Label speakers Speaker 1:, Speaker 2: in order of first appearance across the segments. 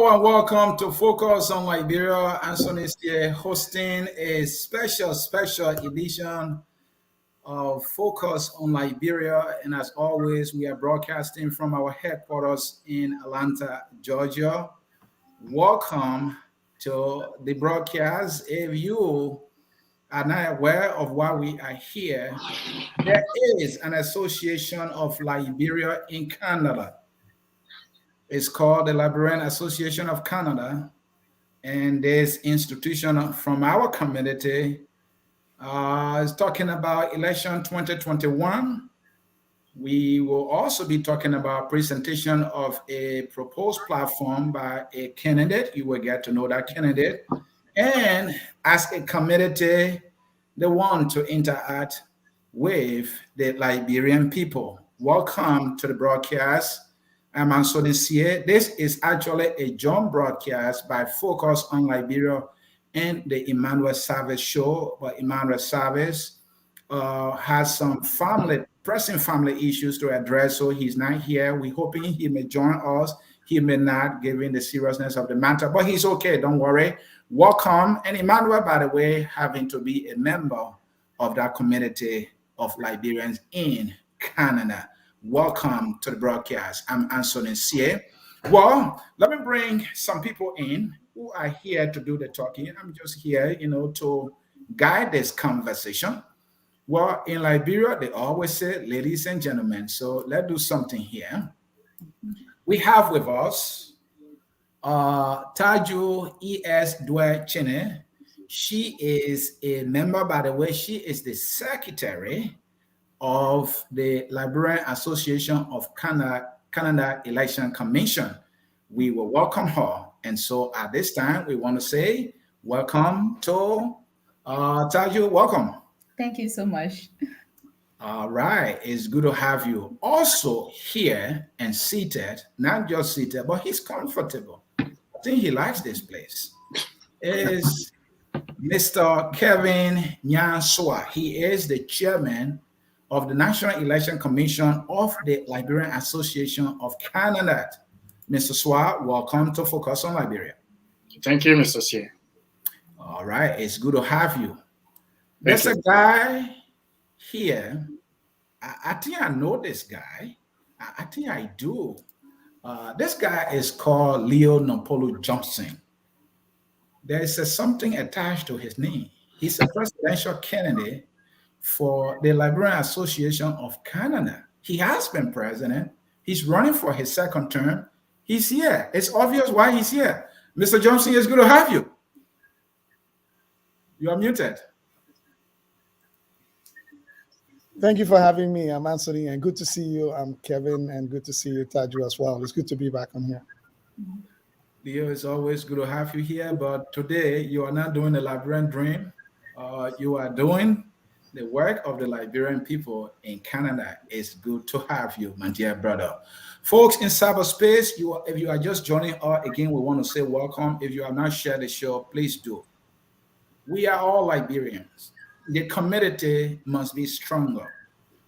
Speaker 1: Hello and welcome to Focus on Liberia. Anthony is here hosting a special edition of Focus on Liberia. And as always, we are broadcasting from our headquarters in Atlanta, Georgia. Welcome to the broadcast. If you are not aware of why we are here, there is an association of Liberia in Canada. It's called the Liberian Association of Canada, and this institution from our community is talking about election 2021. We will also be talking about presentation of a proposed platform by a candidate. You will get to know that candidate. And as a community, they want to interact with the Liberian people. Welcome to the broadcast. I'm Anthony Sier. This is actually a joint broadcast by Focus on Liberia and the Emmanuel Service show. But Emmanuel Service has some pressing family issues to address, so he's not here. We're hoping he may join us. He may not, given the seriousness of the matter, but he's okay. Don't worry. Welcome. And Emmanuel, by the way, having to be a member of that community of Liberians in Canada. Welcome to the broadcast. I'm Anthony Sier. Well, let me bring some people in who are here to do the talking. I'm just here, to guide this conversation. Well, in Liberia, they always say, ladies and gentlemen. So let's do something here. We have with us Taju E.S. Dwe Chene. She is a member, by the way, she is the secretary of the Liberian Association of Canada Election Commission. We will welcome her. And so at this time, we want to say welcome to Taju. Welcome.
Speaker 2: Thank you so much.
Speaker 1: All right. It's good to have you. Also here and seated, not just seated, but he's comfortable. I think he likes this place. Is Mr. Kevin Nyanswa. He is the chairman of the National Election Commission of the Liberian Association of Canada. Mr. Swa, welcome to Focus on Liberia.
Speaker 3: Thank you, Mr. C.
Speaker 1: All right, it's good to have you. There's a guy here. I think I know this guy. I think I do. This guy is called Leo Nopolo Johnson. There is something attached to his name. He's a presidential candidate for the Liberian Association of Canada. He has been president. He's running for his second term. He's here. It's obvious why he's here. Mr. Johnson, it's good to have you. You are muted.
Speaker 4: Thank you for having me. I'm Anthony, and good to see you. I'm Kevin, and good to see you, Taju, as well. It's good to be back on here.
Speaker 1: Leo, it's always good to have you here, but today you are not doing the Liberian dream. You are doing the work of the Liberian people in Canada. It's good to have you, my dear brother. Folks in cyberspace, if you are just joining us, again, we want to say welcome. If you have not shared the show, please do. We are all Liberians. The community must be stronger.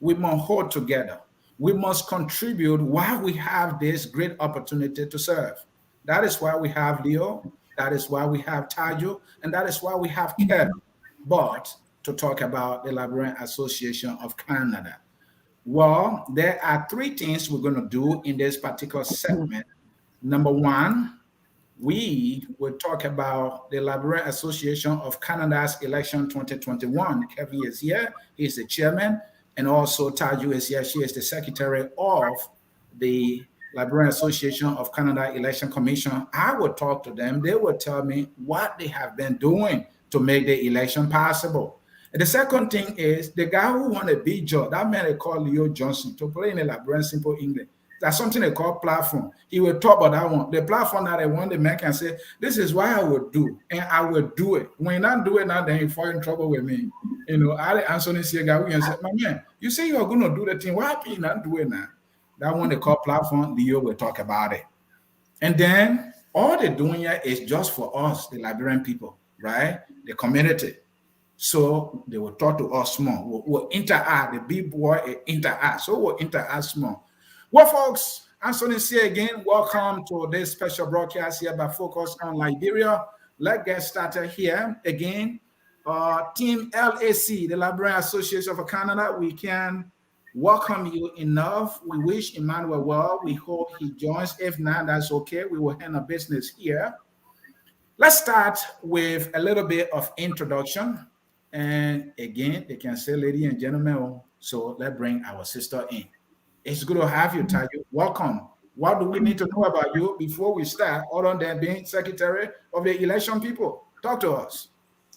Speaker 1: We must hold together. We must contribute while we have this great opportunity to serve. That is why we have Leo. That is why we have Taju. And that is why we have Kevin. But to talk about the Liberian Association of Canada. Well, there are three things we're going to do in this particular segment. Number one, we will talk about the Liberian Association of Canada's election 2021. Kevin is here. He's the chairman. And also Taju is here. She is the secretary of the Liberian Association of Canada Election Commission. I will talk to them. They will tell me what they have been doing to make the election possible. And the second thing is the guy who won a big job, that man they call Leo Johnson, to play in a Liberian simple English. That's something they call platform. He will talk about that one. The platform that they want to make and say, this is why I will do, and I will do it. When you not do it now, then you fall in trouble with me. I Anthony see a guy who can say, my man, you say you're going to do the thing. Why are you not doing that? That one they call platform, Leo will talk about it. And then all they're doing here is just for us, the Liberian people, right? The community. So they will talk to us small. We'll interact. The big boy interact. So we'll interact small. Well, folks, Anthony C again, welcome to this special broadcast here by Focus on Liberia. Let's get started here again. Team LAC, the Liberian Association of Canada, we can welcome you enough. We wish Emmanuel well. We hope he joins. If not, that's okay. We will handle business here. Let's start with a little bit of introduction. And again, they can say, ladies and gentlemen, so let's bring our sister in. It's good to have you, Taju. Welcome. What do we need to know about you before we start, other than being Secretary of the Election People? Talk to us.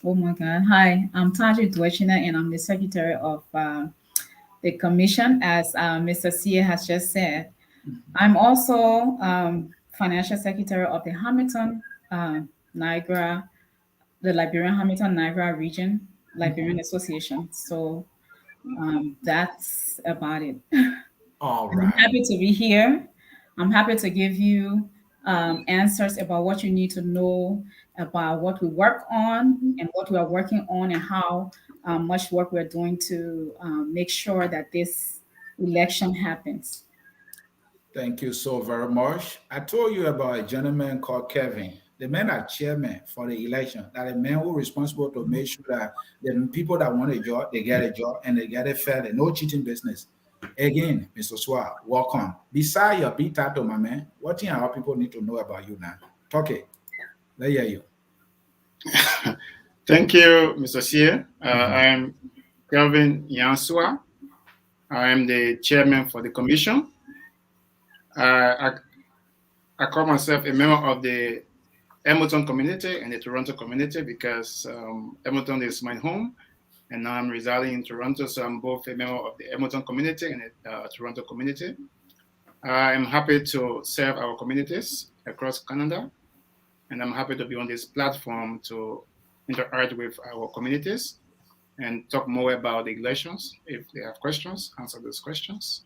Speaker 2: Oh my God. Hi, I'm Taju Dwechina, and I'm the Secretary of the Commission, as Mr. Sia has just said. I'm also Financial Secretary of the Hamilton, Niagara, the Liberian Hamilton Niagara Region, Liberian Association. So that's about it.
Speaker 1: All
Speaker 2: I'm
Speaker 1: right.
Speaker 2: happy to be here. I'm happy to give you answers about what you need to know about what we work on and what we are working on, and how much work we're doing to make sure that this election happens.
Speaker 1: Thank you so very much. I told you about a gentleman called Kevin. The man are chairman for the election. That a man who is responsible to make sure that the people that want a job, they get a job and they get it fairly. No cheating business. Again, Mr. Swar, welcome. Beside your big title, my man, what thing our people need to know about you now? Talk it. Let hear you.
Speaker 3: Thank you, Mr. Sia. I'm Kelvin Yansua. I am the chairman for the commission. I call myself a member of the Edmonton community and the Toronto community because Edmonton is my home, and now I'm residing in Toronto, so I'm both a member of the Edmonton community and the Toronto community. I'm happy to serve our communities across Canada, and I'm happy to be on this platform to interact with our communities and talk more about the elections. If they have questions, answer those questions,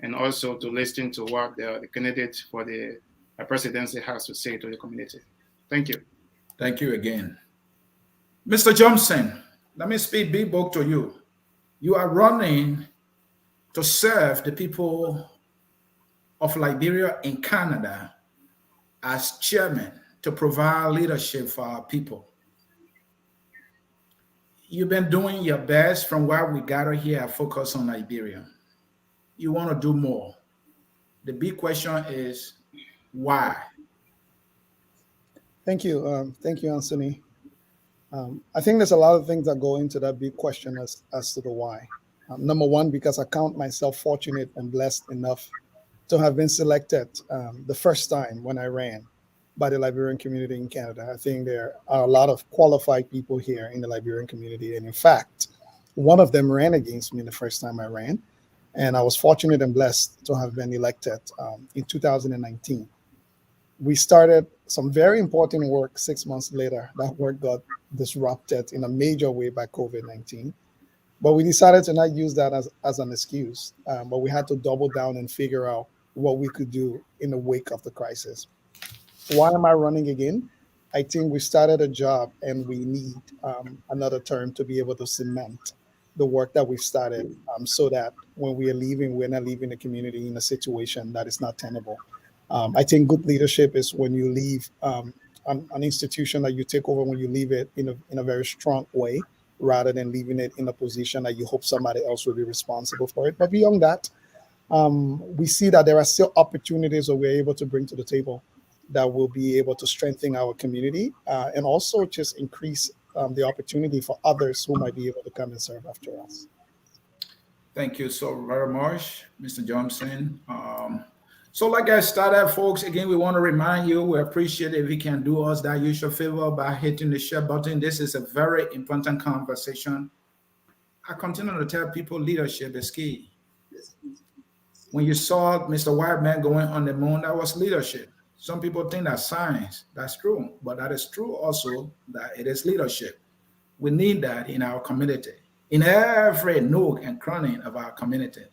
Speaker 3: and also to listen to what the candidate for the presidency has to say to the community. Thank you.
Speaker 1: Thank you again. Mr. Johnson, let me speak big book to you. You are running to serve the people of Liberia in Canada as chairman to provide leadership for our people. You've been doing your best from where we gather here at Focus on Liberia. You want to do more. The big question is why?
Speaker 4: Thank you. Thank you, Anthony. I think there's a lot of things that go into that big question as to the why. Number one, because I count myself fortunate and blessed enough to have been selected the first time when I ran by the Liberian community in Canada. I think there are a lot of qualified people here in the Liberian community. And in fact, one of them ran against me the first time I ran. And I was fortunate and blessed to have been elected in 2019. We started some very important work 6 months later. That work got disrupted in a major way by COVID-19. But we decided to not use that as an excuse. But we had to double down and figure out what we could do in the wake of the crisis. Why am I running again? I think we started a job and we need another term to be able to cement the work that we've started so that when we are leaving, we're not leaving the community in a situation that is not tenable. I think good leadership is when you leave an institution that you take over, when you leave it in a very strong way, rather than leaving it in a position that you hope somebody else will be responsible for it. But beyond that, we see that there are still opportunities that we're able to bring to the table that will be able to strengthen our community and also just increase the opportunity for others who might be able to come and serve after us.
Speaker 1: Thank you so very much, Mr. Johnson. So like I started, folks, again, we want to remind you, we appreciate if you can do us that usual favor by hitting the share button. This is a very important conversation. I continue to tell people leadership is key. When you saw Mr. Whiteman going on the moon, that was leadership. Some people think that's science. That's true. But that is true also that it is leadership. We need that in our community, in every nook and cranny of our community,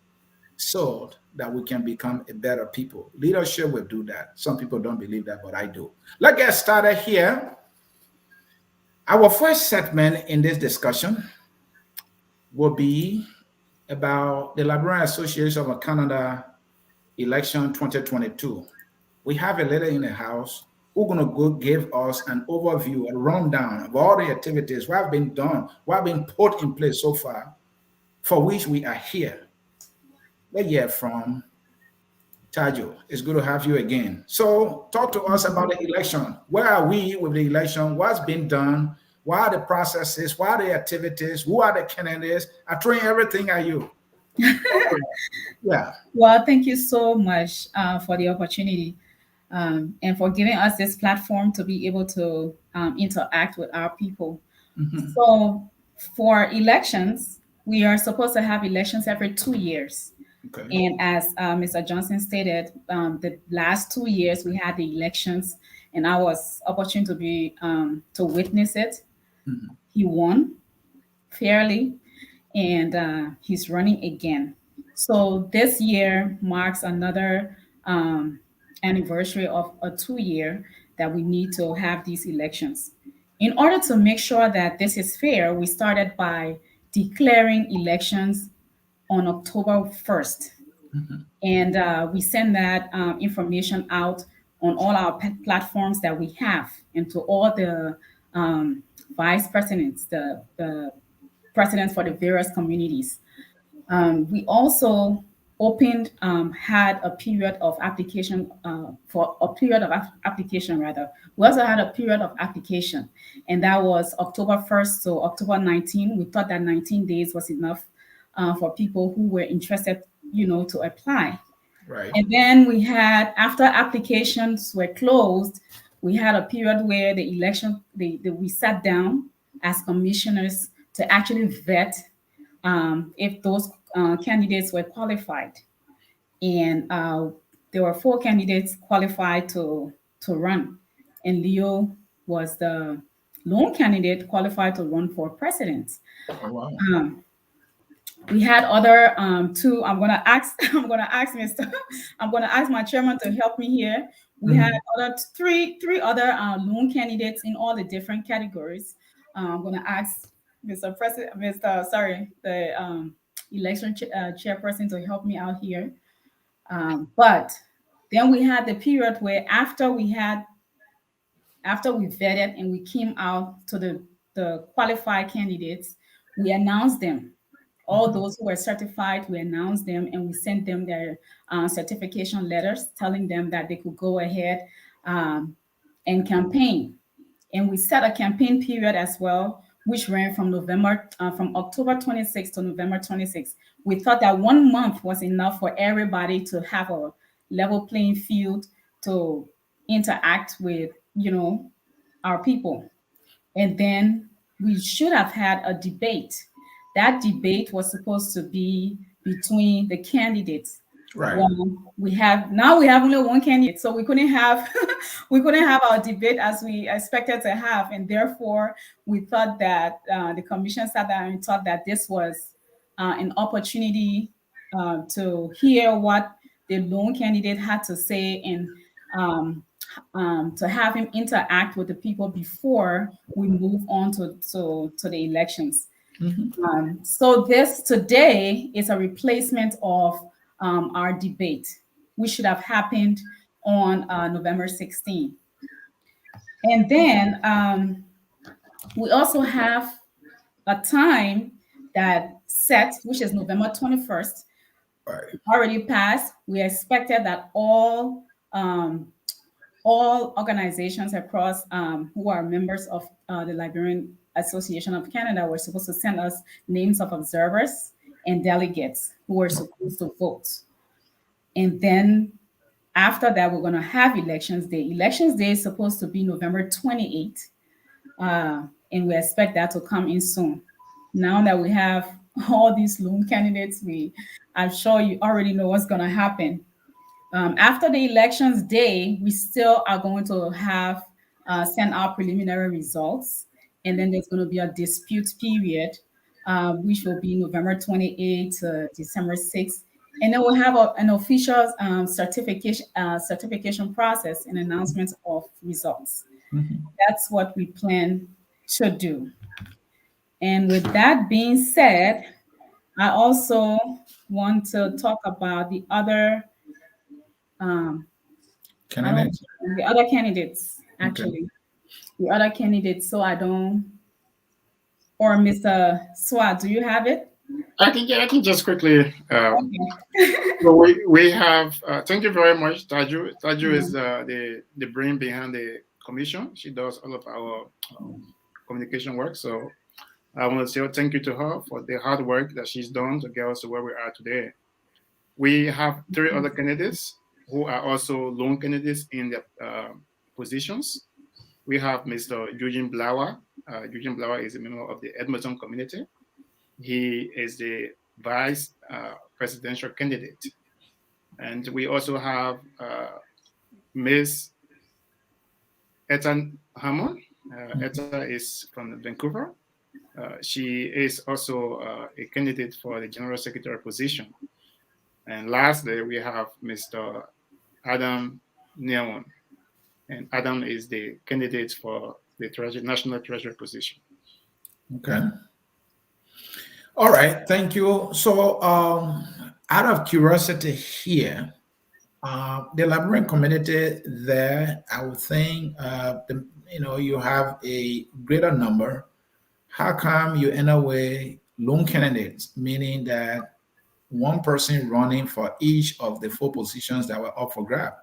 Speaker 1: so that we can become a better people. Leadership will do that. Some people don't believe that, but I do. Let's get started here. Our first segment in this discussion will be about the Liberian Association of Canada election 2022. We have a lady in the house who's going to go give us an overview, a rundown of all the activities what have been done, what have been put in place so far, for which we are here. Let's hear from Tajo. It's good to have you again. So, talk to us about the election. Where are we with the election? What's been done? What are the processes? What are the activities? Who are the candidates? I'm throwing everything at you. Yeah.
Speaker 2: Well, thank you so much for the opportunity and for giving us this platform to be able to interact with our people.
Speaker 1: Mhm.
Speaker 2: So, for elections, we are supposed to have elections every 2 years.
Speaker 1: Okay.
Speaker 2: And as Mr. Johnson stated, the last 2 years we had the elections, and I was opportune to be to witness it.
Speaker 1: Mhm.
Speaker 2: He won fairly, and he's running again. So this year marks another anniversary of a 2 year that we need to have these elections. In order to make sure that this is fair, we started by declaring elections on October 1st.
Speaker 1: Mhm.
Speaker 2: And we send that information out on all our platforms that we have and to all the vice presidents, the presidents for the various communities. We also opened, had a period of application for a period of application rather. We also had a period of application, and that was October 1st to October 19. We thought that 19 days was enough for people who were interested, to apply.
Speaker 1: Right.
Speaker 2: And then we had, after applications were closed, we had a period where the election, we sat down as commissioners to actually vet if those candidates were qualified. And there were four candidates qualified to run. And Leo was the lone candidate qualified to run for president.
Speaker 1: Oh, wow.
Speaker 2: We had other two. I'm gonna ask Mr. I'm gonna ask my chairman to help me here. We had
Speaker 1: Mhm.
Speaker 2: other three other lone candidates in all the different categories. I'm gonna ask Mr. President, the election chairperson to help me out here. But then we had the period where after we vetted and we came out to the qualified candidates, we announced them. All
Speaker 1: Mhm.
Speaker 2: those who were certified, we announced them and we sent them their certification letters telling them that they could go ahead and campaign. And we set a campaign period as well, which ran from October 26th to November 26th. We thought that 1 month was enough for everybody to have a level playing field to interact with, our people. And then we should have had a debate. That debate was supposed to be between the candidates.
Speaker 1: Right.
Speaker 2: Well, we have only one candidate, so we couldn't have we couldn't have our debate as we expected to have, and therefore we thought that the commission sat down and thought that this was an opportunity to hear what the lone candidate had to say and um, to have him interact with the people before we move on to the elections.
Speaker 1: Mhm.
Speaker 2: So this today is a replacement of our debate, which should have happened on November 16th. And then we also have a time that set, which is November 21st,
Speaker 1: Right.
Speaker 2: already passed. We expected that all organizations across who are members of the Liberian Association of Canada were supposed to send us names of observers and delegates who were supposed to vote. And then after that, we're going to have elections day. Elections day is supposed to be November 28th, and we expect that to come in soon. Now that we have all these lone candidates, I'm sure you already know what's going to happen. After the elections day, we still are going to have send out preliminary results, and then there's going to be a dispute period, which will be November 28th to December 6th, and then we'll have an official certification process and announcement of results.
Speaker 1: Mhm.
Speaker 2: That's what we plan to do. And with that being said, I also want to talk about the other Um, I don't
Speaker 1: Candidates.
Speaker 2: the other candidates
Speaker 1: Okay.
Speaker 2: actually. The other candidates, so I don't. Or Mr. Swat, do you have it?
Speaker 3: I can just quickly.
Speaker 2: Okay.
Speaker 3: So we have. Thank you very much, Taju. Taju
Speaker 2: Yeah.
Speaker 3: is the brain behind the commission. She does all of our communication work. So I want to say thank you to her for the hard work that she's done to get us to where we are today. We have three other candidates who are also lone candidates in their positions. We have Mr. Eugene Blower. Eugene Blower is a member of the Edmonton community. He is the vice presidential candidate. And we also have Ms. Ethan Hammond. Etta is from Vancouver. She is also a candidate for the general secretary position. And lastly, we have Mr. Adam Neon. And Adam is the candidate for the national treasurer position.
Speaker 1: Okay. All right. Thank you. So, out of curiosity here, the Liberian community there, I would think, you have a greater number. How come you end up with lone candidates, meaning that one person running for each of the four positions that were up for grab?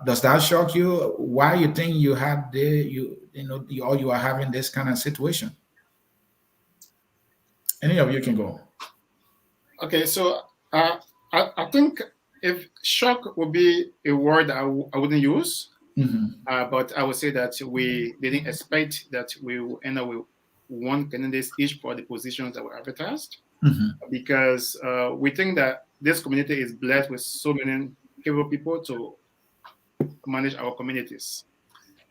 Speaker 1: Does that shock you? Why you think you had or you are having this kind of situation? Any of you can go.
Speaker 3: Okay, so I think if shock would be a word I wouldn't use,
Speaker 1: Mhm.
Speaker 3: but I would say that we didn't expect that we will end up with one candidate each for the positions that were advertised,
Speaker 1: Mhm.
Speaker 3: because we think that this community is blessed with so many capable people to manage our communities.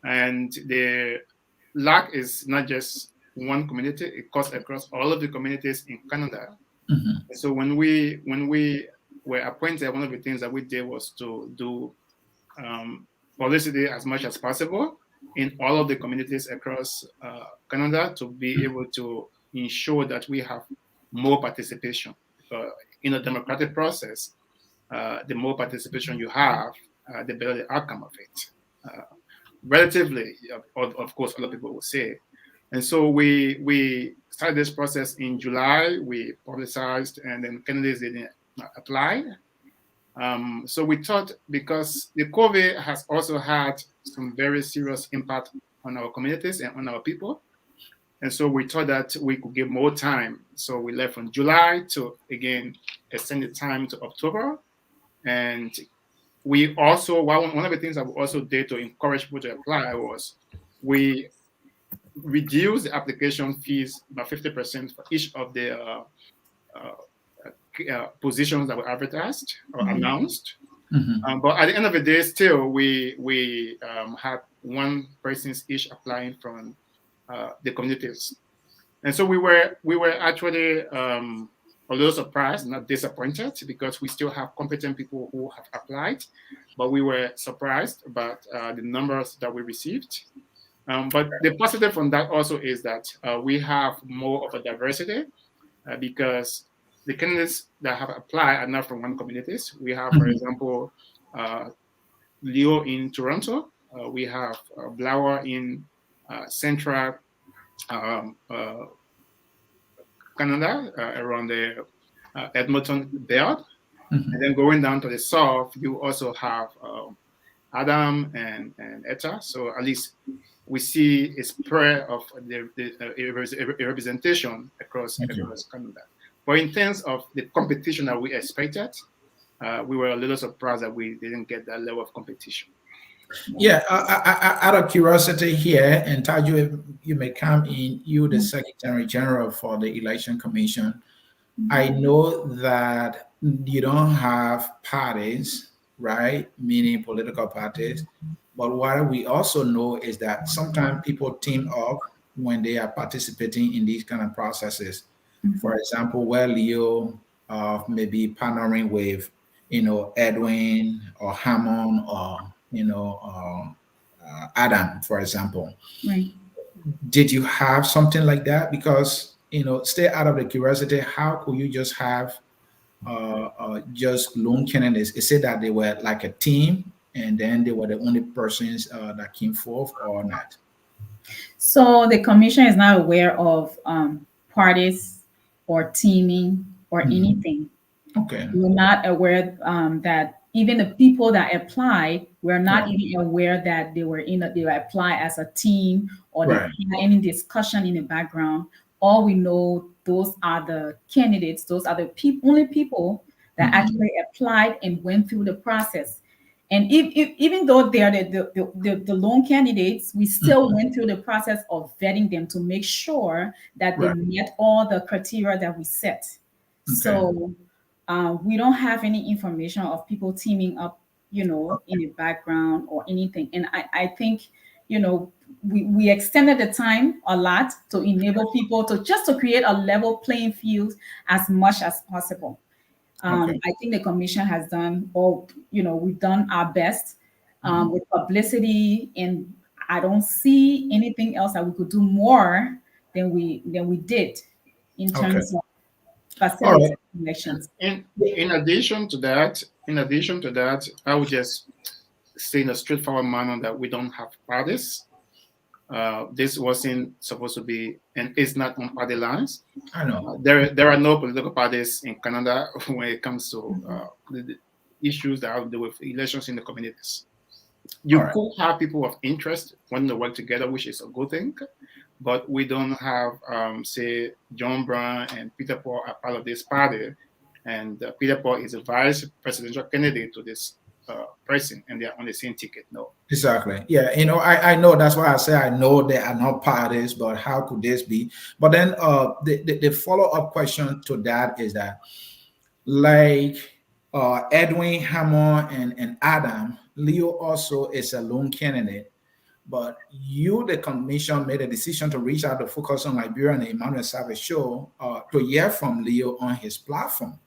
Speaker 3: And the lack is not just one community, it cuts across all of the communities in Canada.
Speaker 1: Mhm.
Speaker 3: So when we were appointed, one of the things that we did was to do publicity as much as possible in all of the communities across Canada to be able to ensure that we have more participation. In a democratic process, the more participation you have, the better the outcome of it. Relatively, of course, other people will say. And so we started this process in July. We publicized, and then candidates didn't apply. So we thought, because the COVID has also had some very serious impact on our communities and on our people, and so we thought that we could give more time. So we left from July to again extend the time to October. And we also, one of the things that we also did to encourage people to apply was we reduced the application fees by 50% for each of the positions that were advertised or announced.
Speaker 1: Mhm.
Speaker 3: But at the end of the day, still we had one persons each applying from the communities, and so we were actually a little surprised, not disappointed, because we still have competent people who have applied, but we were surprised about the numbers that we received. But the positive from that also is that we have more of a diversity, because the candidates that have applied are not from one communities. We have, for
Speaker 1: Mhm.
Speaker 3: example, uh, Leo in Toronto. We have Blower in Central um, uh, Canada, around the Edmonton belt. And
Speaker 1: Mhm.
Speaker 3: then going down to the south, you also have Adam and Etta. So at least we see a spread of a representation
Speaker 1: Thank you.
Speaker 3: across Canada. But in terms of the competition that we expected, we were a little surprised that we didn't get that level of competition.
Speaker 1: Yeah, out of curiosity here, and Taju, you may come in, you the Secretary General for the Election Commission. I know that you don't have parties, right? Meaning political parties. But what we also know is that sometimes people team up when they are participating in these kind of processes. For example, where Leo maybe partnering with, Edwin or Hammond or, Adam, for example.
Speaker 2: Right.
Speaker 1: Did you have something like that? Because, stay out of the curiosity. How could you just have just lone candidates? Is it that they were like a team and then they were the only persons that came forth or not?
Speaker 2: So the commission is not aware of parties or teaming or
Speaker 1: Mhm.
Speaker 2: anything.
Speaker 1: Okay.
Speaker 2: We're not aware that even the people that applied, we're not
Speaker 1: Right.
Speaker 2: even aware that they were they were applied as a team or they
Speaker 1: Right.
Speaker 2: had any discussion in the background. All we know, those are the candidates, those are the only people that
Speaker 1: Mhm.
Speaker 2: actually applied and went through the process. And if even though they are the lone candidates, we still
Speaker 1: Mhm.
Speaker 2: went through the process of vetting them to make sure that they
Speaker 1: Right.
Speaker 2: met all the criteria that we set.
Speaker 1: Okay.
Speaker 2: So we don't have any information of people teaming up, in the background or anything. And I think, we extended the time a lot to enable people to just to create a level playing field as much as possible.
Speaker 1: Okay.
Speaker 2: I think the commission has done, or we've done our best
Speaker 1: Mhm.
Speaker 2: with publicity, and I don't see anything else that we could do more than we did in
Speaker 1: Okay.
Speaker 2: terms of
Speaker 1: All
Speaker 2: facility
Speaker 1: right.
Speaker 2: elections.
Speaker 3: In addition to that, I would just say in a straightforward manner that we don't have parties. This wasn't supposed to be, and it's not on party lines.
Speaker 1: I know.
Speaker 3: There are no political parties in Canada when it comes to the issues that have to do with elections in the communities.
Speaker 1: All
Speaker 3: You
Speaker 1: right.
Speaker 3: could have people of interest wanting to work together, which is a good thing, but we don't have, say, John Brown and Peter Paul are part of this party, and Peter Paul is a vice presidential candidate to this person, and they are on the same ticket. No.
Speaker 1: Exactly. Yeah. I know that's why I say I know they are not parties, but how could this be? But then the follow-up question to that is that like Edwin Hammond and Adam, Leo also is a lone candidate. But you, the commission, made a decision to reach out to Focus on Liberia and the Emmanuel Savage show to hear from Leo on his platform.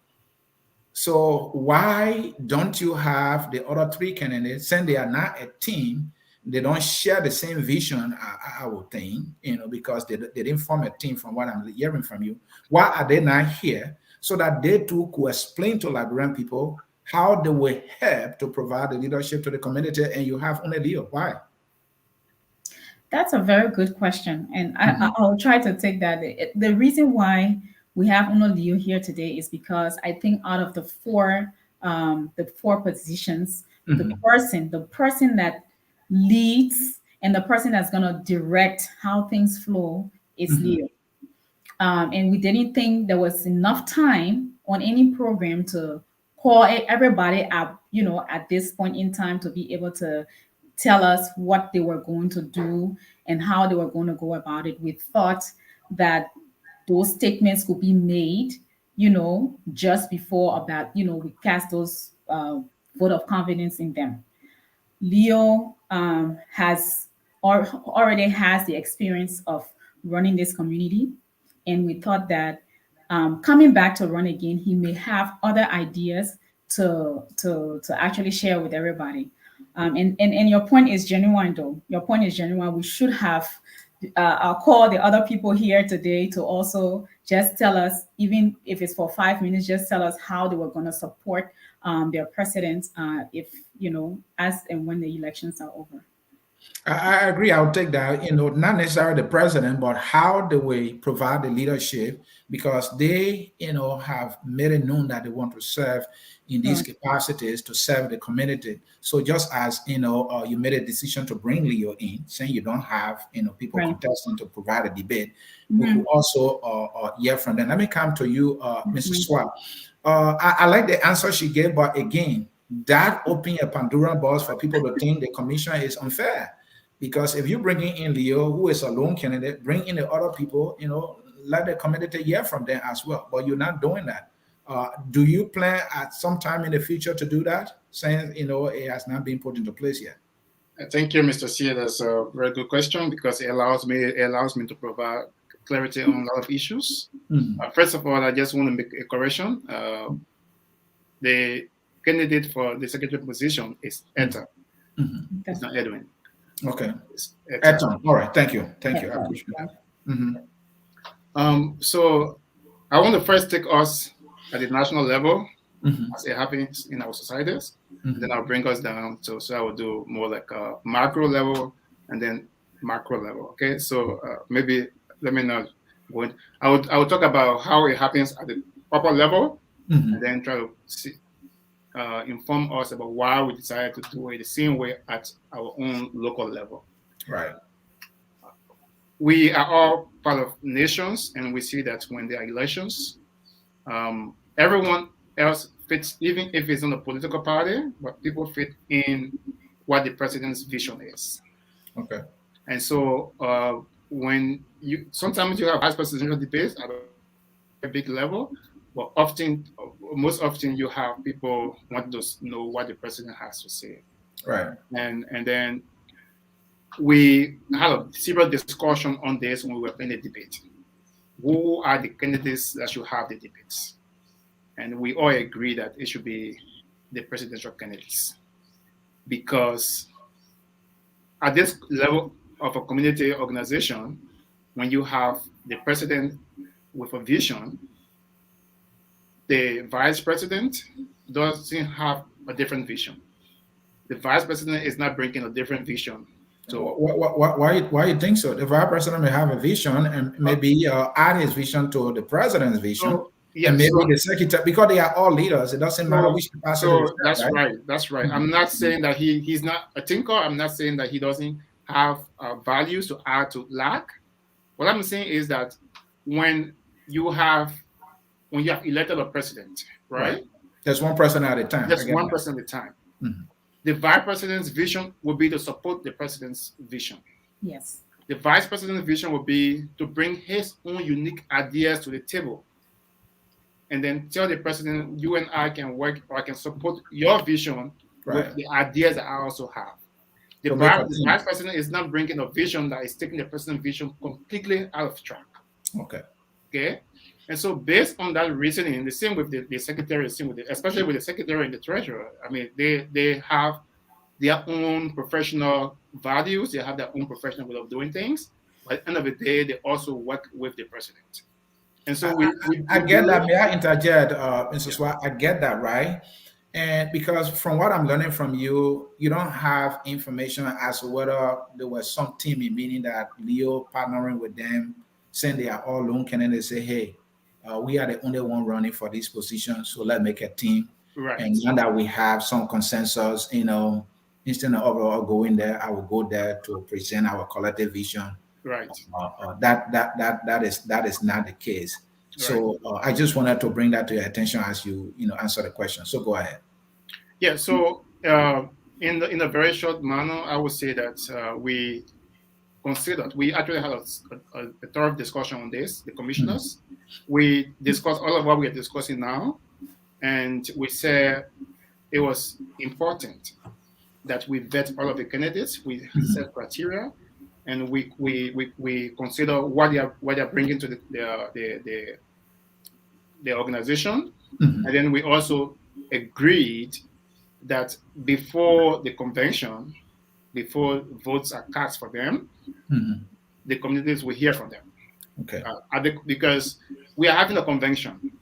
Speaker 1: So why don't you have the other three candidates, since they are not a team, they don't share the same vision, I would think, because they didn't form a team from what I'm hearing from you. Why are they not here? So that they too could explain to Liberian people how they will help to provide the leadership to the community, and you have only Leo. Why?
Speaker 2: That's a very good question, and
Speaker 1: Mhm.
Speaker 2: I'll try to take that. The reason why we have Uno Leo here today is because I think out of the four positions, the
Speaker 1: Mhm.
Speaker 2: person that leads and the person that's gonna direct how things flow is
Speaker 1: Mhm.
Speaker 2: Leo. And we didn't think there was enough time on any program to call everybody up, at this point in time to be able to tell us what they were going to do and how they were going to go about it. We thought that those statements could be made, just before about, we cast those vote of confidence in them. Leo already has the experience of running this community, and we thought that coming back to run again, he may have other ideas to actually share with everybody. And your point is genuine, though. Your point is genuine. We should have I'll call the other people here today to also just tell us, even if it's for 5 minutes, just tell us how they were going to support their president, if as and when the elections are over.
Speaker 1: I agree. I'll take that. Not necessarily the president, but how do we provide the leadership? Because they, have made it known that they want to serve in these
Speaker 2: Right.
Speaker 1: capacities to serve the community. So just as you made a decision to bring Leo in, saying you don't have people
Speaker 2: Right.
Speaker 1: contesting to provide a debate, we could
Speaker 2: Mhm.
Speaker 1: also hear from them. Let me come to you, Mrs.
Speaker 2: Mhm.
Speaker 1: Swap. I like the answer she gave, but again, that opened a Pandora box for people to think the commission is unfair. Because if you bring in Leo, who is a lone candidate, bring in the other people, let the community hear from them as well. But you're not doing that. Do you plan at some time in the future to do that? Since it has not been put into place yet.
Speaker 3: Thank you, Mr. C. That's a very good question because it allows me to provide clarity on a lot of issues.
Speaker 1: Mhm.
Speaker 3: First of all, I just want to make a correction. The candidate for the secretary position is
Speaker 1: Mhm.
Speaker 3: Etta.
Speaker 1: Mhm.
Speaker 3: It's
Speaker 2: Okay.
Speaker 3: not Edwin.
Speaker 1: Okay.
Speaker 3: It's Etta.
Speaker 1: Eton. All right. Thank you. Thank you. I
Speaker 2: Yeah.
Speaker 1: appreciate that. Mhm.
Speaker 3: So I want to first take us at the national level
Speaker 1: Mhm.
Speaker 3: as it happens in our societies.
Speaker 1: Mhm.
Speaker 3: Then I'll bring us down to, so I will do more like a macro level and then macro level. Okay, so maybe let me not go in. I will talk about how it happens at the upper level, and
Speaker 1: Mhm.
Speaker 3: then try to see, inform us about why we decided to do it the same way at our own local level.
Speaker 1: Right.
Speaker 3: We are all part of nations, and we see that when there are elections, everyone else fits, even if it's in a political party, but people fit in what the president's vision is.
Speaker 1: Okay.
Speaker 3: And so when you sometimes you have vice presidential debates at a very big level, but often, most often, you have people want to know what the president has to say,
Speaker 1: Right.
Speaker 3: and then we had a serious discussion on this when we were playing the debate. Who are the candidates that should have the debates? And we all agree that it should be the presidential candidates, because at this level of a community organization, when you have the president with a vision, the vice president doesn't have a different vision. The vice president is not bringing a different vision to.
Speaker 1: Why you think so? The vice president may have a vision and
Speaker 3: uh,
Speaker 1: maybe add his vision to the president's vision,
Speaker 3: so
Speaker 1: and
Speaker 3: yeah,
Speaker 1: maybe the secretary, because they are all leaders. It doesn't matter
Speaker 3: so
Speaker 1: which capacity is
Speaker 3: so
Speaker 1: that,
Speaker 3: that's
Speaker 1: right?
Speaker 3: right. That's right.
Speaker 1: Mhm.
Speaker 3: I'm not saying that he's not a thinker. I'm not saying that he doesn't have values to add to lack. What I'm saying is that when you have when you have elected a president,
Speaker 1: Right.
Speaker 3: right?
Speaker 1: There's one person at a time. I
Speaker 3: Just
Speaker 1: get
Speaker 3: one
Speaker 1: that.
Speaker 3: person at a time.
Speaker 1: Mhm.
Speaker 3: The vice president's vision will be to support the president's vision.
Speaker 2: Yes.
Speaker 3: The vice president's vision will be to bring his own unique ideas to the table and then tell the president, you and I can work, or I can support your vision with
Speaker 1: Right.
Speaker 3: the ideas that I also have.
Speaker 1: To make a
Speaker 3: The
Speaker 1: team.
Speaker 3: vice president is not bringing a vision that is taking the president's vision completely out of track.
Speaker 1: Okay.
Speaker 3: Okay. And so, based on that reasoning, the same with the secretary, the same with especially with the secretary and the treasurer. I mean, they have their own professional values, they have their own professional way of doing things. But at the end of the day, they also work with the president. And so
Speaker 1: I
Speaker 3: we
Speaker 1: get that.
Speaker 3: believe,
Speaker 1: May I interject,
Speaker 3: yeah,
Speaker 1: Mrs. Swat? I get that, right? And because from what I'm learning from you, you don't have information as to whether there was some team in meaning that Leo partnering with them, saying they are all lone candidates, say, hey, we are the only one running for this position, so let's make a team.
Speaker 3: right,
Speaker 1: And now that we have some consensus, instead of overall going there, I will go there to present our collective vision.
Speaker 3: right,
Speaker 1: That is not the case.
Speaker 3: right.
Speaker 1: So I just wanted to bring that to your attention as you answer the question. So go ahead.
Speaker 3: Yeah. So in a very short manner, I would say that we considered. We actually had a thorough discussion on this. The
Speaker 1: Mhm.
Speaker 3: commissioners, we discussed all of what we are discussing now, and we said it was important that we vet all of the candidates. We
Speaker 1: Mhm.
Speaker 3: set criteria, and we consider what they are bringing to the organization,
Speaker 1: Mhm.
Speaker 3: and then we also agreed that before the convention, before votes are cast for them,
Speaker 1: Mhm.
Speaker 3: the communities will hear from them.
Speaker 1: Okay.
Speaker 3: Because we are having a convention.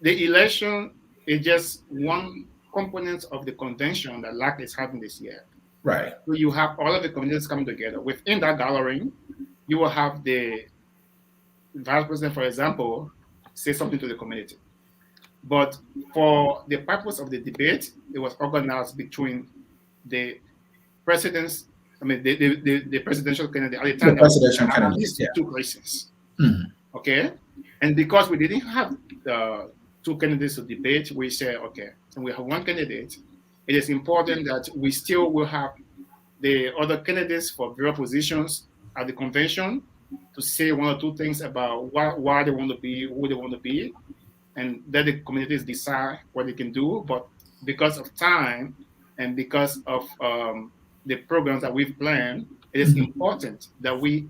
Speaker 3: The election is just one component of the convention that LAC is having this year.
Speaker 1: Right.
Speaker 3: So you have all of the communities coming together. Within that gathering, you will have the vice president, for example, say something to the community. But for the purpose of the debate, it was organized between the presidents, I mean, the presidential candidate at the
Speaker 1: The
Speaker 3: time that
Speaker 1: presidential
Speaker 3: had at
Speaker 1: candidates.
Speaker 3: least
Speaker 1: Yeah.
Speaker 3: two races.
Speaker 1: Mhm.
Speaker 3: Okay. And because we didn't have two candidates to debate, we said, okay, so we have one candidate. It is important that we still will have the other candidates for various positions at the convention to say one or two things about why they want to be, who they want to be, and let the communities decide what they can do. But because of time and because of the programs that we've planned, it is
Speaker 1: Mhm.
Speaker 3: important that we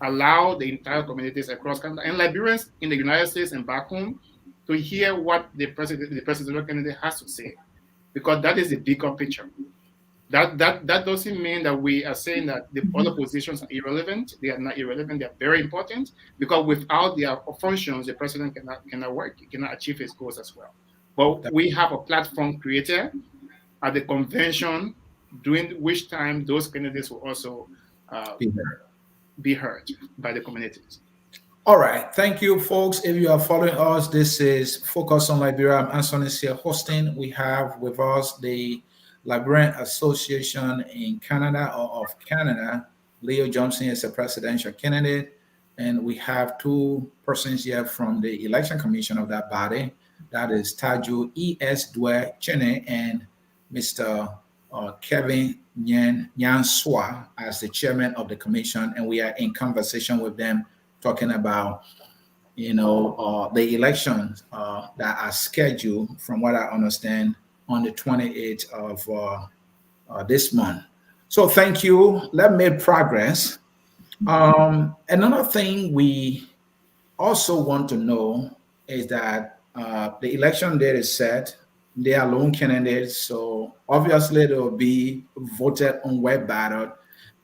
Speaker 3: allow the entire communities across Canada and Liberians in the United States and back home to hear what the presidential candidate has to say, because that is the bigger picture. That doesn't mean that we are saying that the other positions are irrelevant. They are not irrelevant. They are very important because without their functions, the president cannot work. He cannot achieve his goals as well. But we have a platform created at the convention, during which time those candidates will also uh, be heard by the communities.
Speaker 1: All right. Thank you, folks. If you are following us, this is Focus on Liberia. I'm Anthony here hosting. We have with us the Liberian Association in Canada or of Canada. Leo Johnson is a presidential candidate. And we have two persons here from the Election Commission of that body. That is Taju E.S. Dwe Chene and Mr. Kevin Nyan Swa as the chairman of the commission. And we are in conversation with them talking about the elections that are scheduled, from what I understand, on the 28th of this month. So thank you. Let me make progress. Another thing we also want to know is that the election date is set. They are lone candidates, so obviously they will be voted on web ballot,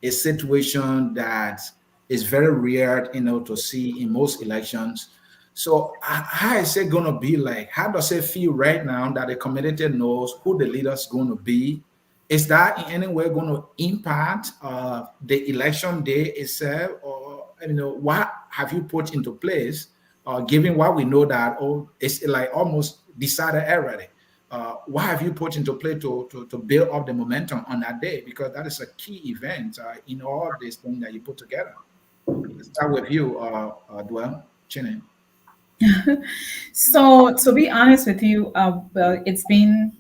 Speaker 1: a situation that is very rare, to see in most elections. So how is it going to be like? How does it feel right now that the community knows who the leader is going to be? Is that in any way going to impact the election day itself, or what have you put into place, given what we know that it's like almost decided already? What have you put into play to build up the momentum on that day? Because that is a key event in all these things that you put together. Let's start with you, Dwell Chinen.
Speaker 2: So to be honest with you, well, it's been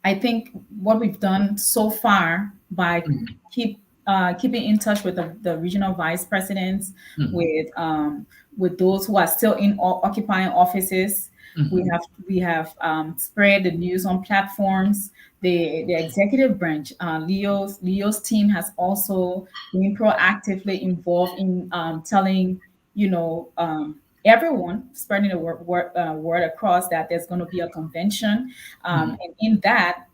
Speaker 2: I think what we've done so far by keeping in touch with the regional vice presidents,
Speaker 1: Mhm.
Speaker 2: with those who are still in occupying offices. We
Speaker 1: Mhm.
Speaker 2: have we have spread the news on platforms. The executive branch, Leo's team has also been proactively involved in telling everyone, spreading the word across that there's going to be a convention,
Speaker 1: Mhm.
Speaker 2: and in that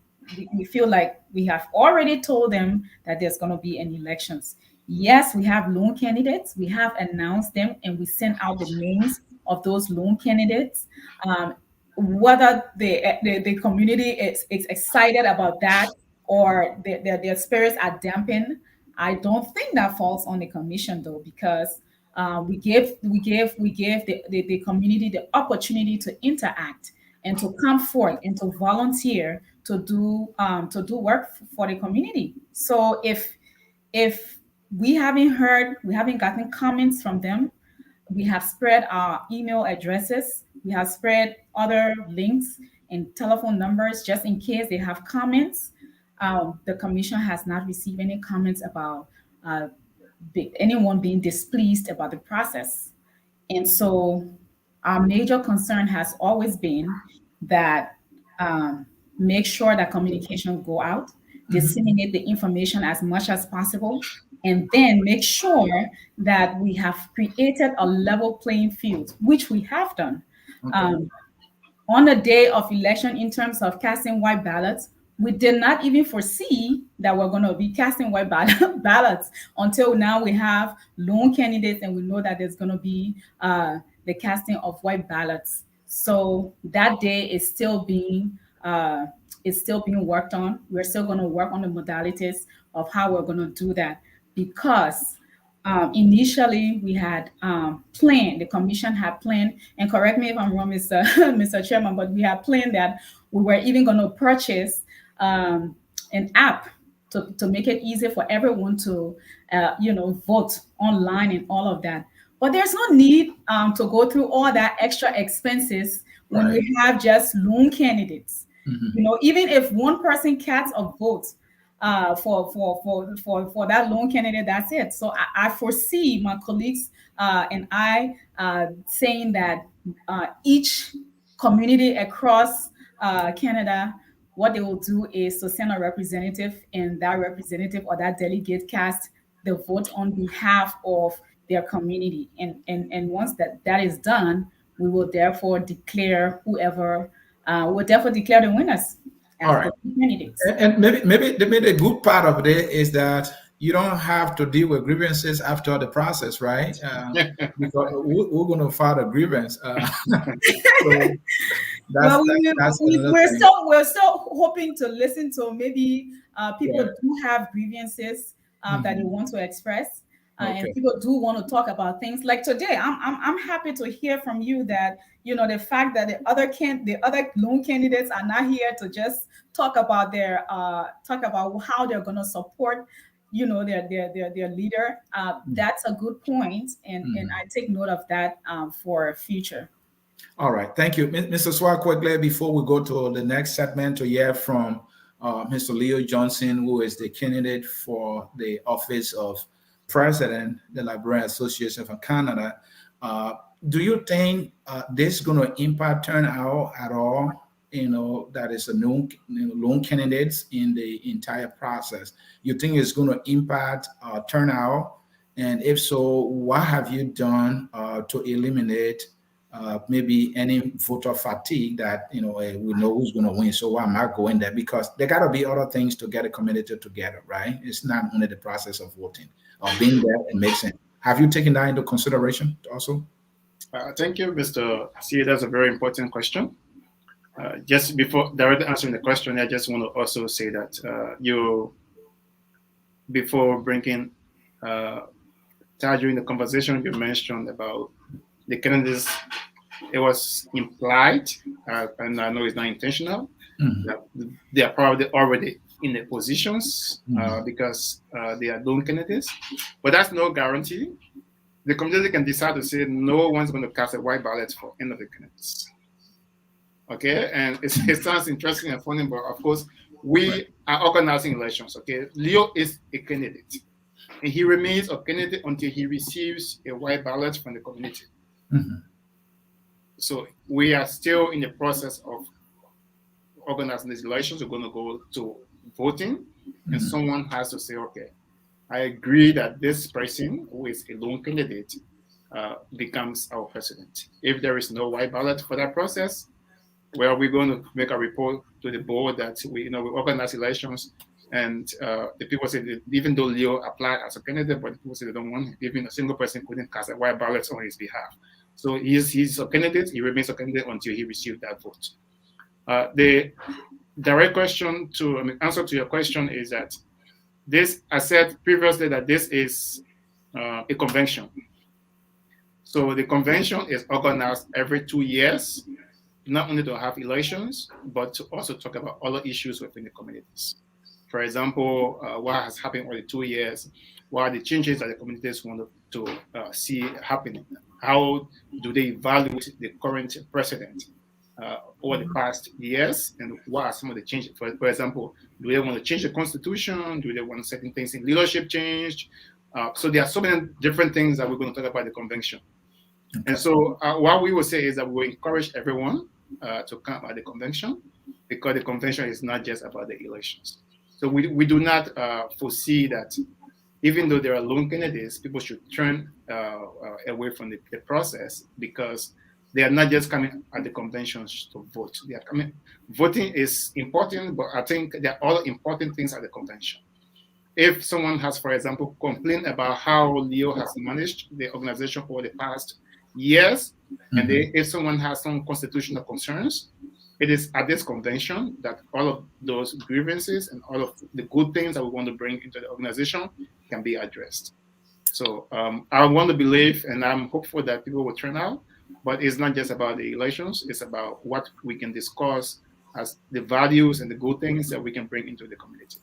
Speaker 2: we feel like we have already told them that there's going to be an elections. Yes, we have lone candidates. We have announced them, and we sent out the names of those lone candidates. Um, whether the community is excited about that, or their spirits are dampened, I don't think that falls on the commission, though, because we give the community the opportunity to interact and to come forth and to volunteer to do work for the community. So if we haven't gotten comments from them. We have spread our email addresses. We have spread other links and telephone numbers just in case they have comments. The commission has not received any comments about anyone being displeased about the process. And so our major concern has always been that make sure that communication go out,
Speaker 1: Mhm.
Speaker 2: disseminate the information as much as possible, and then make sure that we have created a level playing field, which we have done.
Speaker 1: Okay.
Speaker 2: Um, on the day of election, in terms of casting white ballots, we did not even foresee that we're going to be casting white ballots until now. We have lone candidates, and we know that there's going to be the casting of white ballots. So that day is still being worked on. We're still going to work on the modalities of how we're going to do that, because initially we had planned, the commission had planned, and correct me if I'm wrong, Mr. Mr. Chairman, but we had planned that we were even going to purchase an app to make it easy for everyone to, vote online and all of that. But there's no need to go through all that extra expenses when
Speaker 1: Right.
Speaker 2: we have just lone candidates.
Speaker 1: Mhm.
Speaker 2: Even if one person casts a vote for that lone candidate, that's it. So I foresee my colleagues and I saying that each community across Canada, what they will do is to send a representative, and that representative or that delegate cast the vote on behalf of their community. And once that is done, we will therefore declare the winners.
Speaker 1: All
Speaker 2: as
Speaker 1: right.
Speaker 2: the candidates.
Speaker 1: And maybe the good part of it is that you don't have to deal with grievances after the process, right? Because we're going to file a grievance. So
Speaker 2: Well,
Speaker 1: that's another thing.
Speaker 2: we're still hoping to listen to maybe people
Speaker 1: Yeah.
Speaker 2: do have grievances that they
Speaker 1: Mhm.
Speaker 2: want to express, and
Speaker 1: Okay.
Speaker 2: people do want to talk about things like today. I'm happy to hear from you that the fact that the other lone candidates are not here to just talk about how they're going to support their leader. That's a good point, and
Speaker 1: Mhm.
Speaker 2: I take note of that for future.
Speaker 1: All right, thank you, Mr. Swag. Quickly, before we go to the next segment, to hear from Mr. Leo Johnson, who is the candidate for the office of President, the Liberian Association of Canada. Uh, do you think this is going to impact turnout at all? That is a lone candidates in the entire process. You think it's going to impact turnout? And if so, what have you done to eliminate maybe any voter fatigue that we know who's going to win, so why am I going there? Because there got to be other things to get a community together, right? It's not only the process of voting or being there and mixing. Have you taken that into consideration also?
Speaker 3: Thank you, Mr. C. That's a very important question. Just before directly answering the question, I just want to also say that before bringing uh, during the conversation, you mentioned about the candidates. It was implied, and I know it's not intentional,
Speaker 1: Mhm.
Speaker 3: that they are probably already in the positions
Speaker 1: Mhm.
Speaker 3: because they are lone candidates. But that's no guarantee. The community can decide to say no one's going to cast a white ballot for any of the candidates. Okay, and it sounds interesting and funny, but of course, we are organizing elections. Okay, Leo is a candidate, and he remains a candidate until he receives a white ballot from the community.
Speaker 1: Mhm.
Speaker 3: So we are still in the process of organizing these elections. We're going to go to voting, and
Speaker 1: Mhm.
Speaker 3: someone has to say, okay, I agree that this person who is a lone candidate becomes our president. If there is no white ballot for that process, well, we're going to make a report to the board that we organize elections, and the people say that even though Leo applied as a candidate, but the people say they don't want him, even a single person couldn't cast a white ballot on his behalf. So he's a candidate. He remains a candidate until he receives that vote. The direct answer to your question is that this, I said previously that this is a convention. So the convention is organized every 2 years, not only to have elections, but to also talk about other issues within the communities. For example, what has happened over the 2 years? What are the changes that the communities want to see happening? How do they evaluate the current president over the past years? And what are some of the changes? For example, do they want to change the constitution? Do they want certain things in leadership changed? So there are so many different things that we're going to talk about the convention. And
Speaker 1: Okay.
Speaker 3: so what we will say is that we will encourage everyone to come at the convention because the convention is not just about the elections. So we do not foresee that even though there are lone candidates, people should turn away from the process because they are not just coming at the conventions to vote. They are coming. Voting is important, but I think there are other important things at the convention. If someone has, for example, complained about how Leo has managed the organization over the past years, and
Speaker 1: Mhm.
Speaker 3: if someone has some constitutional concerns, it is at this convention that all of those grievances and all of the good things that we want to bring into the organization can be addressed. So I want to believe, and I'm hopeful that people will turn out, but it's not just about the elections, it's about what we can discuss as the values and the good things that we can bring into the community.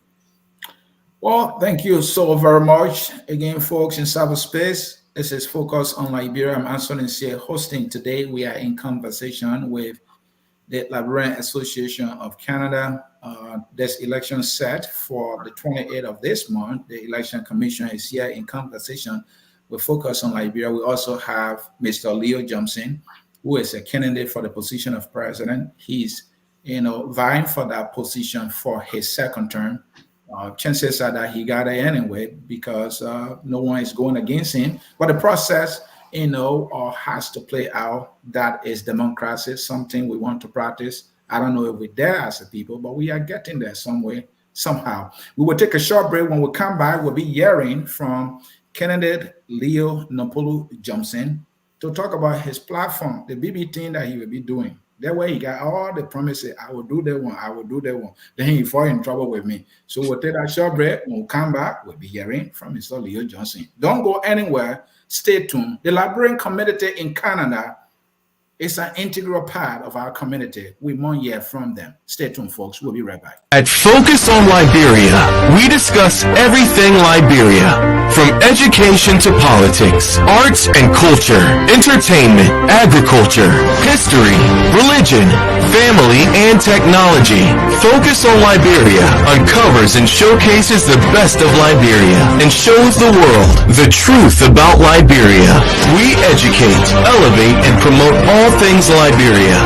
Speaker 1: Well, thank you so very much again, folks in cyberspace. This is Focus on Liberia. I'm Anthony here hosting today. We are in conversation with the Liberian Association of Canada. This election set for the 28th of this month. The Election Commission is here in conversation. We focus on Liberia. We also have Mr. Leo Johnson, who is a candidate for the position of president. He's, vying for that position for his second term. Chances are that he got it anyway because no one is going against him. But the process, has to play out. That is democracy, something we want to practice I don't know if we're there as a people, but we are getting there some way, somehow. We will take a short break. When we come back, we'll be hearing from candidate Leo Napolo Johnson to talk about his platform, the BB thing that he will be doing. That way he got all the promises. I will do that one. I will do that one. Then he fall in trouble with me. So we'll take that short break. When we come back, we'll be hearing from Mr. Leo Johnson. Don't go anywhere. Stay tuned. The Liberian community in Canada is an integral part of our community. We want to hear from them. Stay tuned, folks. We'll be right back.
Speaker 5: At Focus on Liberia, we discuss everything Liberia, from education to politics, arts and culture, entertainment, agriculture, history, religion, family, and technology. Focus on Liberia uncovers and showcases the best of Liberia and shows the world the truth about Liberia. We educate, elevate, and promote all things Liberia.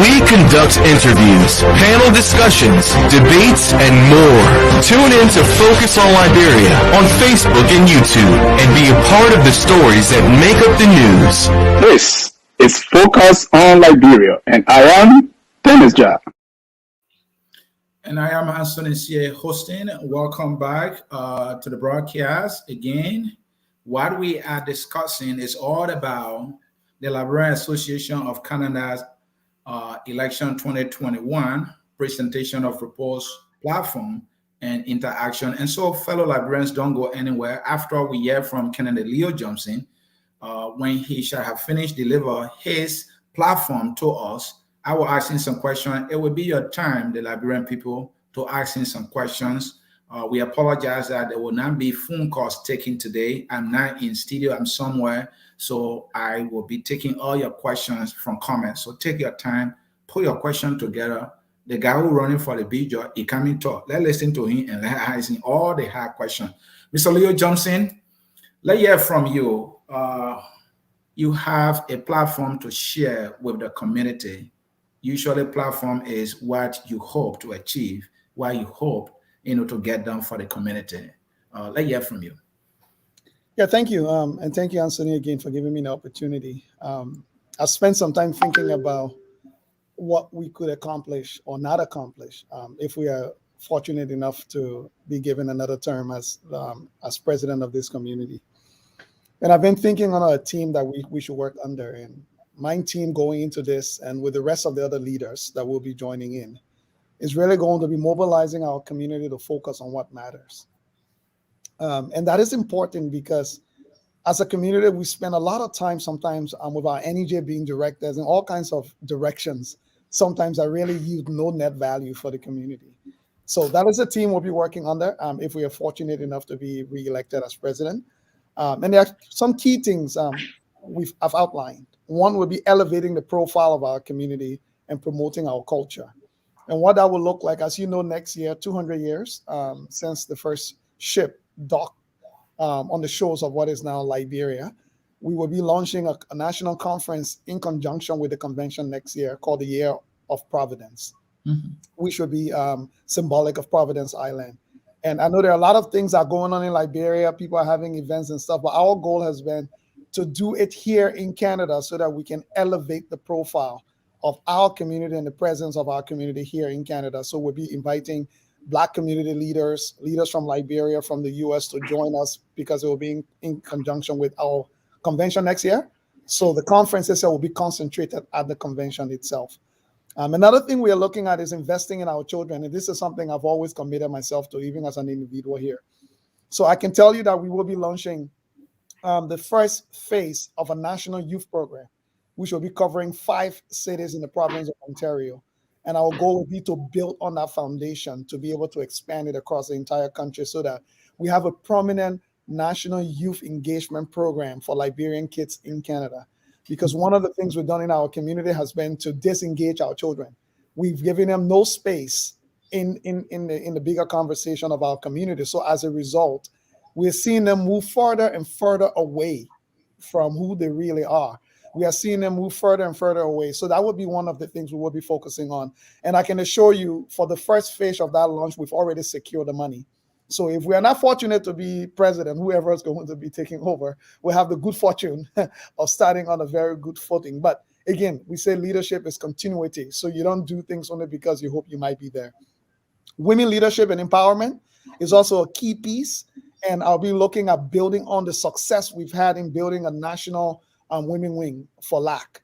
Speaker 5: We conduct interviews, panel discussions, debates, and more. Tune in to Focus on Liberia on Facebook and YouTube and be a part of the stories that make up the news.
Speaker 6: This is Focus on Liberia, and I am Dennis Jar.
Speaker 1: And I am Anthony C. hosting. Welcome back to the broadcast again. What we are discussing is all about the Liberian Association of Canada's election 2021 presentation of proposed platform and interaction. And so, fellow Liberians, don't go anywhere. After we hear from candidate Leo Johnson, when he shall have finished deliver his platform to us, I will ask him some questions. It will be your time, the Liberian people, to ask him some questions. We apologize that there will not be phone calls taken today. I'm not in studio, I'm somewhere. So I will be taking all your questions from comments. So take your time, put your question together. The guy who running for the big job, he coming talk. Let's listen to him and let's ask him all the hard questions. Mr. Leo Johnson, let's hear from you. You have a platform to share with the community. Usually platform is what you hope to achieve, what you hope to get done for the community. Let's hear from you.
Speaker 4: Yeah, thank you. And thank you, Anthony, again, for giving me the opportunity. I spent some time thinking about what we could accomplish or not accomplish if we are fortunate enough to be given another term as president of this community. And I've been thinking on a team that we should work under. And my team going into this and with the rest of the other leaders that will be joining in is really going to be mobilizing our community to focus on what matters. And that is important because as a community, we spend a lot of time sometimes with our energy being directed in all kinds of directions, sometimes that really yield no net value for the community. So that is a team we'll be working under if we are fortunate enough to be re-elected as president. And there are some key things I've outlined. One will be elevating the profile of our community and promoting our culture. And what that will look like, as you know, next year, 200 years since the first ship docked on the shores of what is now Liberia. We will be launching a national conference in conjunction with the convention next year called the Year of Providence, which will be symbolic of Providence Island. And I know there are a lot of things that are going on in Liberia. People are having events and stuff, but our goal has been to do it here in Canada so that we can elevate the profile of our community and the presence of our community here in Canada. So we'll be inviting Black community leaders from Liberia, from the US to join us because it will be in conjunction with our convention next year. So the conferences will be concentrated at the convention itself. Another thing we are looking at is investing in our children. And this is something I've always committed myself to, even as an individual here. So I can tell you that we will be launching the first phase of a national youth program, which will be covering 5 cities in the province of Ontario. And our goal will be to build on that foundation to be able to expand it across the entire country so that we have a prominent national youth engagement program for Liberian kids in Canada. Because one of the things we've done in our community has been to disengage our children. We've given them no space in the bigger conversation of our community. So as a result, we're seeing them move further and further away from who they really are. We are seeing them move further and further away. So that would be one of the things we will be focusing on. And I can assure you, for the first phase of that launch, we've already secured the money. So if we are not fortunate to be president, whoever is going to be taking over, we'll have the good fortune of starting on a very good footing. But Again, we say leadership is continuity. So you don't do things only because you hope you might be there. Women leadership and empowerment is also a key piece. And I'll be looking at building on the success we've had in building a national women wing for LAC.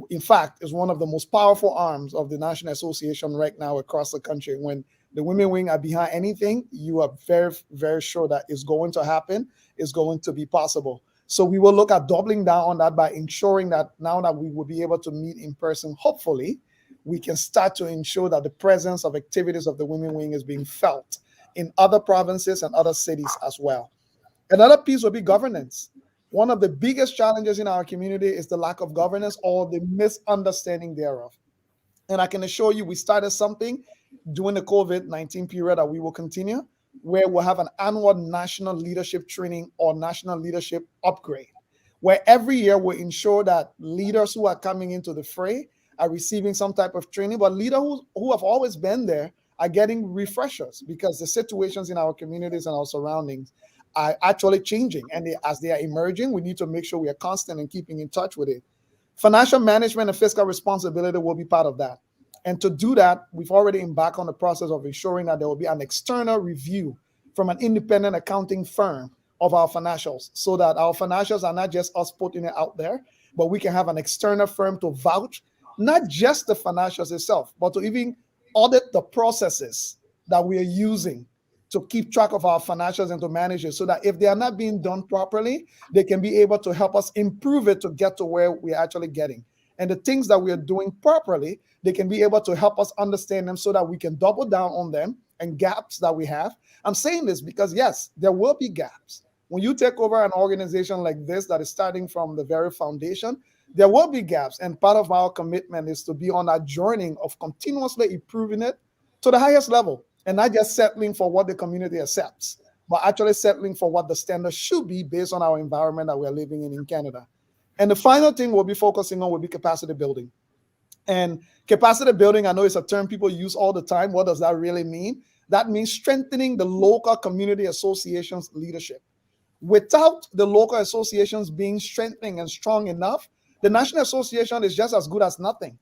Speaker 4: In fact, it's one of the most powerful arms of the National Association right now across the country. When the women wing are behind anything, you are very, very sure that it's going to happen, it's going to be possible. So we will look at doubling down on that by ensuring that now that we will be able to meet in person, hopefully, we can start to ensure that the presence of activities of the women wing is being felt in other provinces and other cities as well. Another piece will be governance. One of the biggest challenges in our community is the lack of governance or the misunderstanding thereof. And I can assure you, we started something during the COVID-19 period that we will continue, where we'll have an annual national leadership training or national leadership upgrade, where every year we'll ensure that leaders who are coming into the fray are receiving some type of training, but leaders who have always been there are getting refreshers because the situations in our communities and our surroundings are actually changing. And as they are emerging, we need to make sure we are constant and keeping in touch with it. Financial management and fiscal responsibility will be part of that. And to do that, we've already embarked on the process of ensuring that there will be an external review from an independent accounting firm of our financials, so that our financials are not just us putting it out there, but we can have an external firm to vouch, not just the financials itself, but to even audit the processes that we are using to keep track of our financials and to manage it, so that if they are not being done properly, they can be able to help us improve it to get to where we're actually getting. And the things that we are doing properly, they can be able to help us understand them so that we can double down on them and gaps that we have. I'm saying this because, yes, there will be gaps. When you take over an organization like this that is starting from the very foundation, there will be gaps. And part of our commitment is to be on that journey of continuously improving it to the highest level, and not just settling for what the community accepts, but actually settling for what the standard should be based on our environment that we're living in Canada. And the final thing we'll be focusing on will be capacity building. And capacity building, I know it's a term people use all the time. What does that really mean? That means strengthening the local community associations leadership. Without the local associations being strengthening and strong enough, the National Association is just as good as nothing.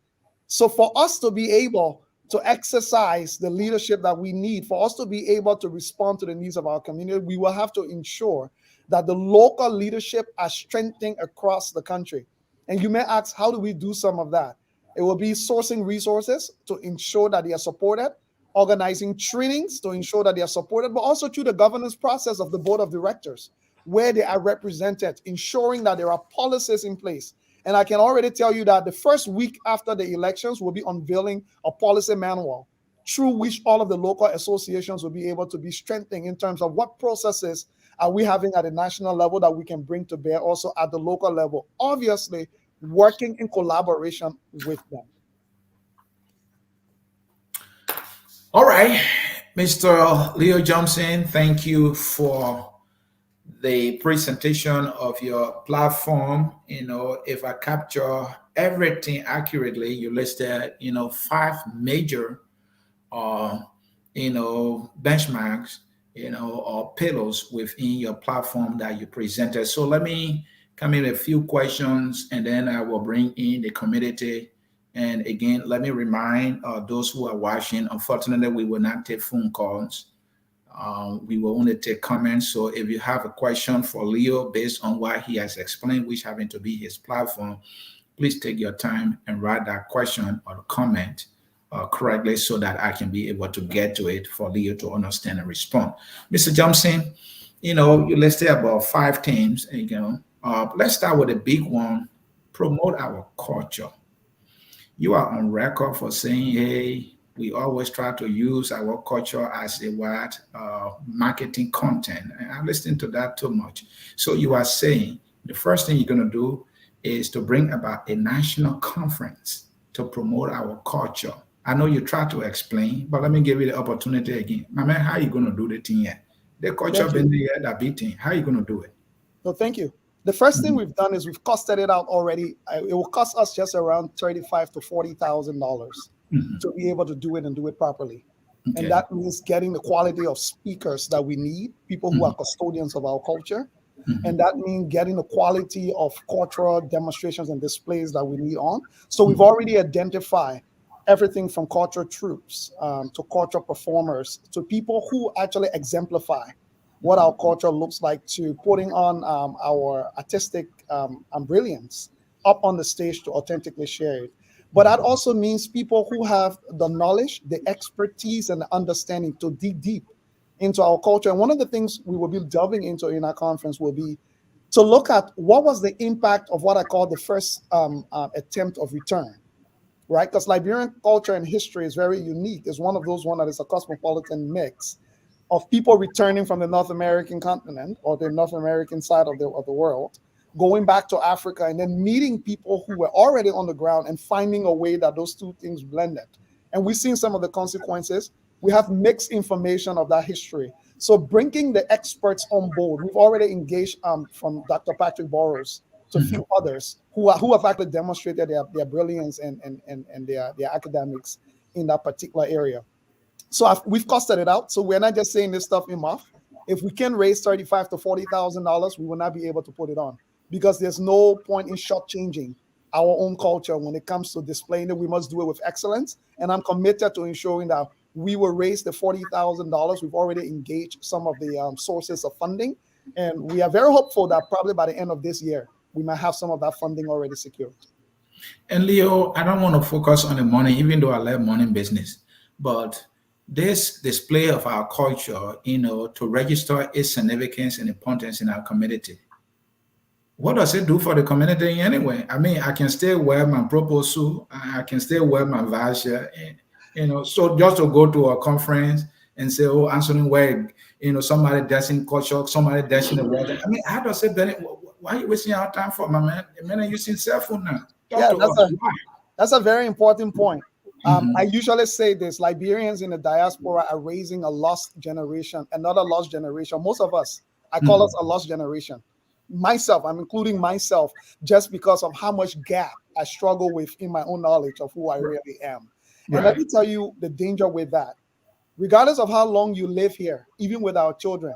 Speaker 4: So for us to be able to exercise the leadership that we need, for us to be able to respond to the needs of our community, we will have to ensure that the local leadership are strengthening across the country. And you may ask, how do we do some of that? It will be sourcing resources to ensure that they are supported, organizing trainings to ensure that they are supported, but also through the governance process of the board of directors, where they are represented, ensuring that there are policies in place. And I can already tell you that the first week after the elections, we'll be unveiling a policy manual through which all of the local associations will be able to be strengthening in terms of what processes are we having at a national level that we can bring to bear also at the local level, obviously working in collaboration with them.
Speaker 1: All right, Mr. Leo Johnson, thank you for the presentation of your platform. If I capture everything accurately, you listed, 5 major, benchmarks, or pillars within your platform that you presented. So let me come in with a few questions, and then I will bring in the community. And again, let me remind those who are watching, unfortunately, we will not take phone calls. We will only take comments. So if you have a question for Leo based on what he has explained, which happen to be his platform, please take your time and write that question or comment correctly so that I can be able to get to it for Leo to understand and respond. Mr. Johnson, you listed about 5 things. Let's start with a big one: promote our culture. You are on record for saying, hey, we always try to use our culture as a what marketing content. And I listened to that too much. So you are saying the first thing you're going to do is to bring about a national conference to promote our culture. I know you try to explain, but let me give you the opportunity again. My man, how are you going to do the thing here? The culture been there, that big thing. How are you going to do it?
Speaker 4: No, thank you. The first thing we've done is we've costed it out already. It will cost us just around $35,000 to $40,000 to be able to do it and do it properly. Okay. And that means getting the quality of speakers that we need, people who are custodians of our culture, And that means getting the quality of cultural demonstrations and displays that we need on. So we've already identified everything from cultural troops to cultural performers to people who actually exemplify what our culture looks like, to putting on our artistic brilliance up on the stage to authentically share it. But that also means people who have the knowledge, the expertise, and the understanding to dig deep into our culture. And one of the things we will be delving into in our conference will be to look at what was the impact of what I call the first attempt of return, right? Because Liberian culture and history is very unique. It's one of those that is a cosmopolitan mix of people returning from the North American continent or the North American side of the world, going back to Africa, and then meeting people who were already on the ground and finding a way that those two things blended. And we've seen some of the consequences. We have mixed information of that history. So bringing the experts on board, we've already engaged from Dr. Patrick Burrows to a few others who have actually demonstrated their brilliance and their academics in that particular area. So we've costed it out. So we're not just saying this stuff in muff. If we can raise $35,000 to $40,000, we will not be able to put it on, because there's no point in shortchanging our own culture when it comes to displaying it. We must do it with excellence. And I'm committed to ensuring that we will raise the $40,000. We've already engaged some of the sources of funding. And we are very hopeful that probably by the end of this year, we might have some of that funding already secured.
Speaker 1: And Leo, I don't want to focus on the money, even though I love money business. But this display of our culture, to register its significance and importance in our community, what does it do for the community anyway? I mean, I can still wear my proposal, I can still wear my vasha, so just to go to a conference and say, oh, Anthony Wegg, somebody dancing culture, somebody dancing the water. I mean, how does it benefit? Why are you wasting our time for, my man? The men are using cell phone now.
Speaker 4: That's a very important point. I usually say this: Liberians in the diaspora are raising a lost generation, another lost generation. Most of us, I call us a lost generation. Myself, I'm including myself, just because of how much gap I struggle with in my own knowledge of who I really am. And let me tell you the danger with that. Regardless of how long you live here, even with our children,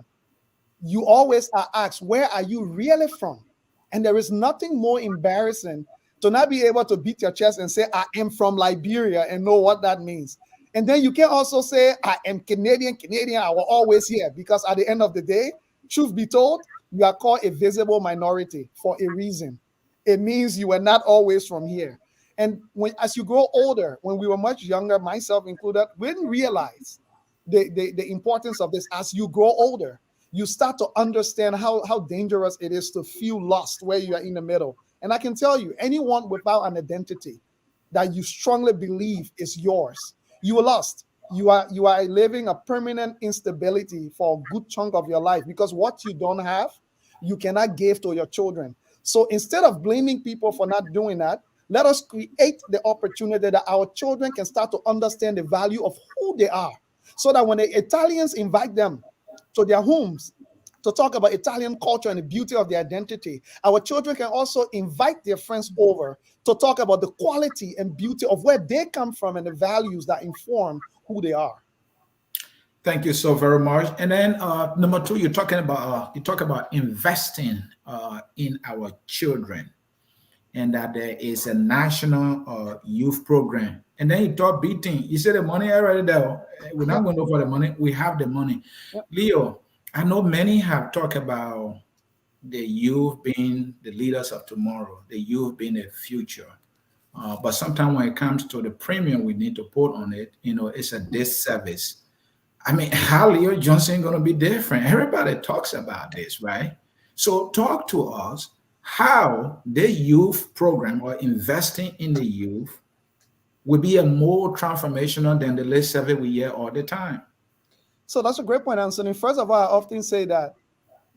Speaker 4: you always are asked, where are you really from? And there is nothing more embarrassing to not be able to beat your chest and say, I am from Liberia, and know what that means. And then you can also say, I am Canadian, I will always here, because at the end of the day, truth be told, you are called a visible minority for a reason. It means you are not always from here. And as you grow older, when we were much younger, myself included, we didn't realize the importance of this. As you grow older, you start to understand how dangerous it is to feel lost where you are in the middle. And I can tell you, anyone without an identity that you strongly believe is yours, you are lost. You are living a permanent instability for a good chunk of your life, because what you don't have, you cannot give to your children. So instead of blaming people for not doing that, let us create the opportunity that our children can start to understand the value of who they are, so that when the Italians invite them to their homes to talk about Italian culture and the beauty of their identity, our children can also invite their friends over to talk about the quality and beauty of where they come from and the values that inform who they are.
Speaker 1: Thank you so very much. And then number two, you talk about investing in our children, and that there is a national youth program. And then you talk beating. You said the money already there. We're not going to go for the money. We have the money. Yep. Leo, I know many have talked about the youth being the leaders of tomorrow, the youth being the future. But sometimes when it comes to the premium we need to put on it, it's a disservice. I mean, how Leo Johnson going to be different? Everybody talks about this, right? So talk to us how the youth program or investing in the youth will be a more transformational than the list survey we hear all the time.
Speaker 4: So that's a great point, Anthony. First of all, I often say that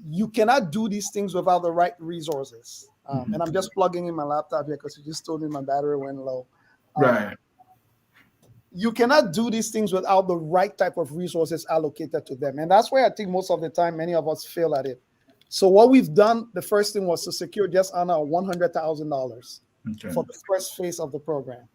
Speaker 4: you cannot do these things without the right resources. And I'm just plugging in my laptop here because you just told me my battery went low.
Speaker 1: Right.
Speaker 4: You cannot do these things without the right type of resources allocated to them. And that's where I think most of the time, many of us fail at it. So what we've done, the first thing was to secure just under $100,000 for the first phase of the program.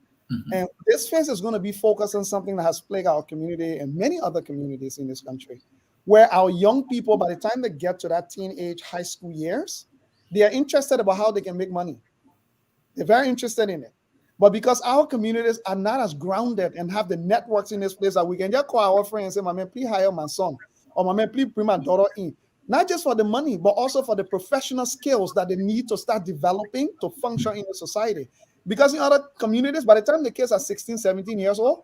Speaker 4: And this phase is going to be focused on something that has plagued our community and many other communities in this country, where our young people, by the time they get to that teenage high school years, they are interested about how they can make money. They're very interested in it. But because our communities are not as grounded and have the networks in this place that we can just call our friends and say, my man, please hire my son, or my man, please bring my daughter in. Not just for the money, but also for the professional skills that they need to start developing to function in the society. Because in other communities, by the time the kids are 16, 17 years old,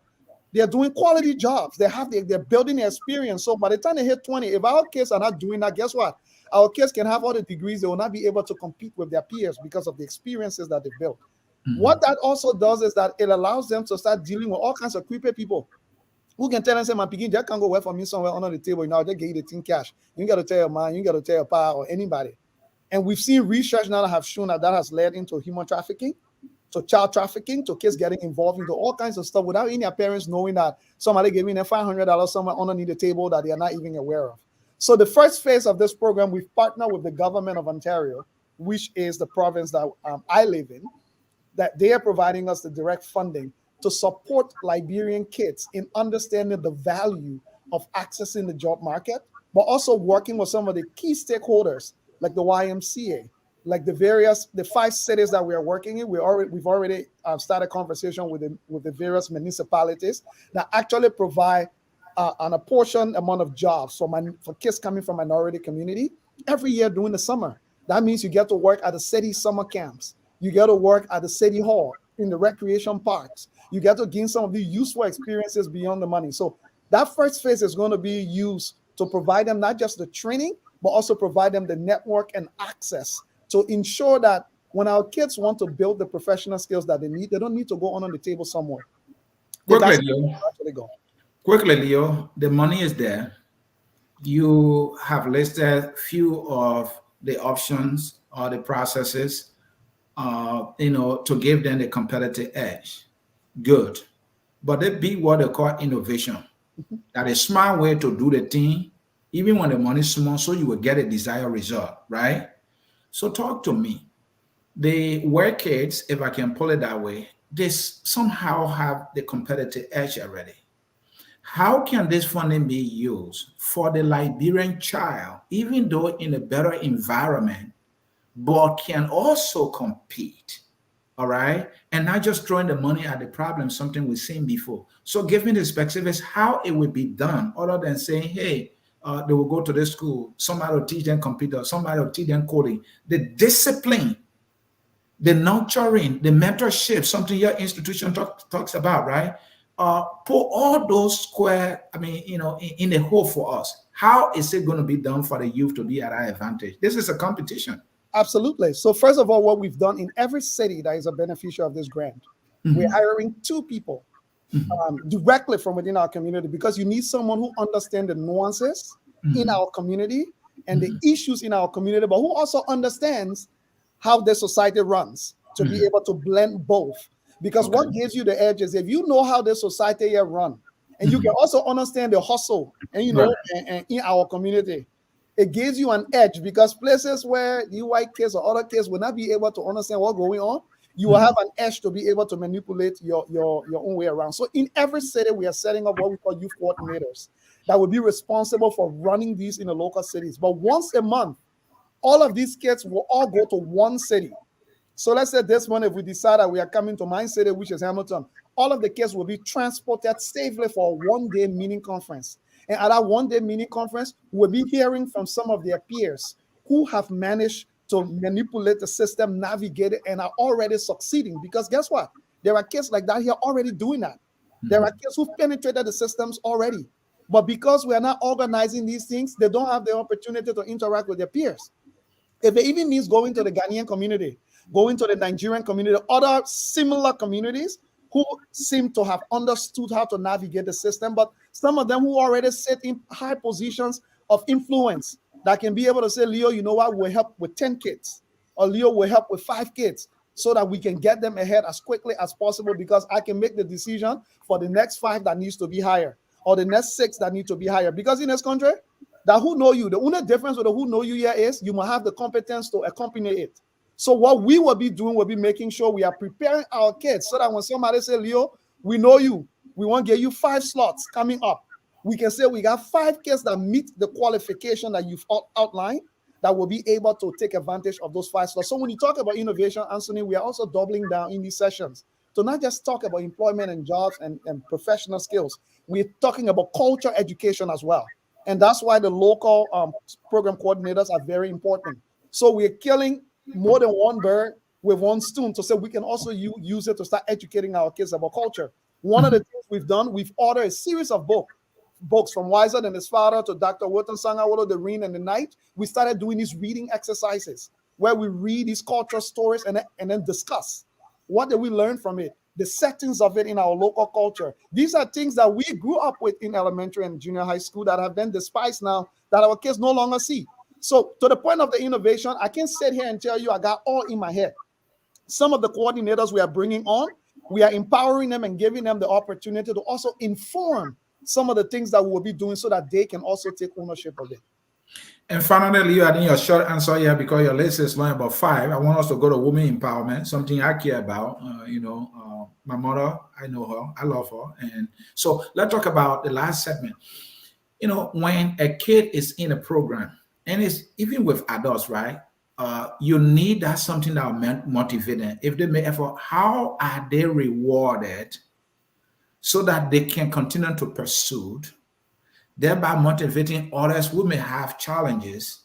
Speaker 4: they're doing quality jobs. They're building their experience. So by the time they hit 20, if our kids are not doing that, guess what? Our kids can have all the degrees. They will not be able to compete with their peers because of the experiences that they built. What that also does is that it allows them to start dealing with all kinds of creepy people who can tell them, say, my piggy, just can't go work for me somewhere under the table. You know, just get you the thing cash. You ain't got to tell your man, you ain't got to tell your pa or anybody. And we've seen research now that have shown that that has led into human trafficking, to child trafficking, to kids getting involved into all kinds of stuff without any parents knowing that somebody giving them $500 somewhere underneath the table that they are not even aware of. So the first phase of this program, we've partnered with the government of Ontario, which is the province that I live in, that they are providing us the direct funding to support Liberian kids in understanding the value of accessing the job market, but also working with some of the key stakeholders like the YMCA, like the 5 cities that we are working in. We've already started conversation with the various municipalities that actually provide an apportioned amount of jobs for kids coming from minority community every year during the summer. That means you get to work at the city summer camps. You get to work at the city hall, in the recreation parks. You get to gain some of the useful experiences beyond the money. So that first phase is going to be used to provide them not just the training, but also provide them the network and access to ensure that when our kids want to build the professional skills that they need, they don't need to go on the table somewhere.
Speaker 1: Quickly, Leo, the money is there. You have listed few of the options or the processes to give them the competitive edge. Good. But they be what they call innovation. That is a smart way to do the thing, even when the money is small, so you will get a desired result, right? So talk to me. The work kids, if I can pull it that way, they somehow have the competitive edge already. How can this funding be used for the Liberian child, even though in a better environment, but can also compete? All right. And not just throwing the money at the problem, something we've seen before. So give me the specifics how it would be done, other than saying, hey, they will go to this school, somebody will teach them computer, somebody will teach them coding. The discipline, the nurturing, the mentorship, something your institution talks about, right? Put all those square, in the hole for us. How is it going to be done for the youth to be at our advantage? This is a competition.
Speaker 4: Absolutely. So first of all, what we've done in every city that is a beneficiary of this grant, we're hiring 2 people directly from within our community, because you need someone who understands the nuances in our community and the issues in our community, but who also understands how the society runs, to be able to blend both. Because what gives you the edge is if you know how the society here run, and you can also understand the hustle, and and in our community, it gives you an edge, because places where the white kids or other kids will not be able to understand what's going on, you will have an edge to be able to manipulate your own way around. So in every city, we are setting up what we call youth coordinators that will be responsible for running these in the local cities. But once a month, all of these kids will all go to one city. So let's say this month, if we decide that we are coming to my city, which is Hamilton, all of the kids will be transported safely for a one-day mini conference. And at that one-day mini conference, we'll be hearing from some of their peers who have managed to manipulate the system, navigate it, and are already succeeding. Because guess what? There are kids like that here already doing that. There are kids who've penetrated the systems already. But because we are not organizing these things, they don't have the opportunity to interact with their peers. If it even means going to the Ghanaian community, going to the Nigerian community, other similar communities who seem to have understood how to navigate the system, but some of them who already sit in high positions of influence that can be able to say, Leo, you know what, we'll help with 10 kids, or Leo will help with 5 kids, so that we can get them ahead as quickly as possible, because I can make the decision for the next 5 that needs to be higher, or the next 6 that need to be higher. Because in this country, that who know you, the only difference with the who know you here is you must have the competence to accompany it. So what we will be doing will be making sure we are preparing our kids so that when somebody say, Leo, we know you, we want to give you 5 slots coming up. We can say we got 5 kids that meet the qualification that you've outlined that will be able to take advantage of those 5 slots. So when you talk about innovation, Anthony, we are also doubling down in these sessions to not just talk about employment and jobs and professional skills. We're talking about culture education as well. And that's why the local program coordinators are very important. So we're killing more than one bird with one stone to say we can also use it to start educating our kids about culture. One of the things we've done, we've ordered a series of books from Wiser Than His Father to Dr. Wotton Sangawolo, The Rain and the Night. We started doing these reading exercises where we read these cultural stories and then discuss what did we learn from it, the settings of it in our local culture. These are things that we grew up with in elementary and junior high school that have been despised now, that our kids no longer see. So to the point of the innovation, I can sit here and tell you I got all in my head. Some of the coordinators we are bringing on, we are empowering them and giving them the opportunity to also inform some of the things that we will be doing so that they can also take ownership of it.
Speaker 1: And finally, you had in your short answer here, because your list is long about 5. I want us to go to women empowerment, something I care about. My mother, I know her, I love her. And so let's talk about the last segment. When a kid is in a program, and it's even with adults, right? You need that something that will motivate them. If they make effort, how are they rewarded so that they can continue to pursue, thereby motivating others who may have challenges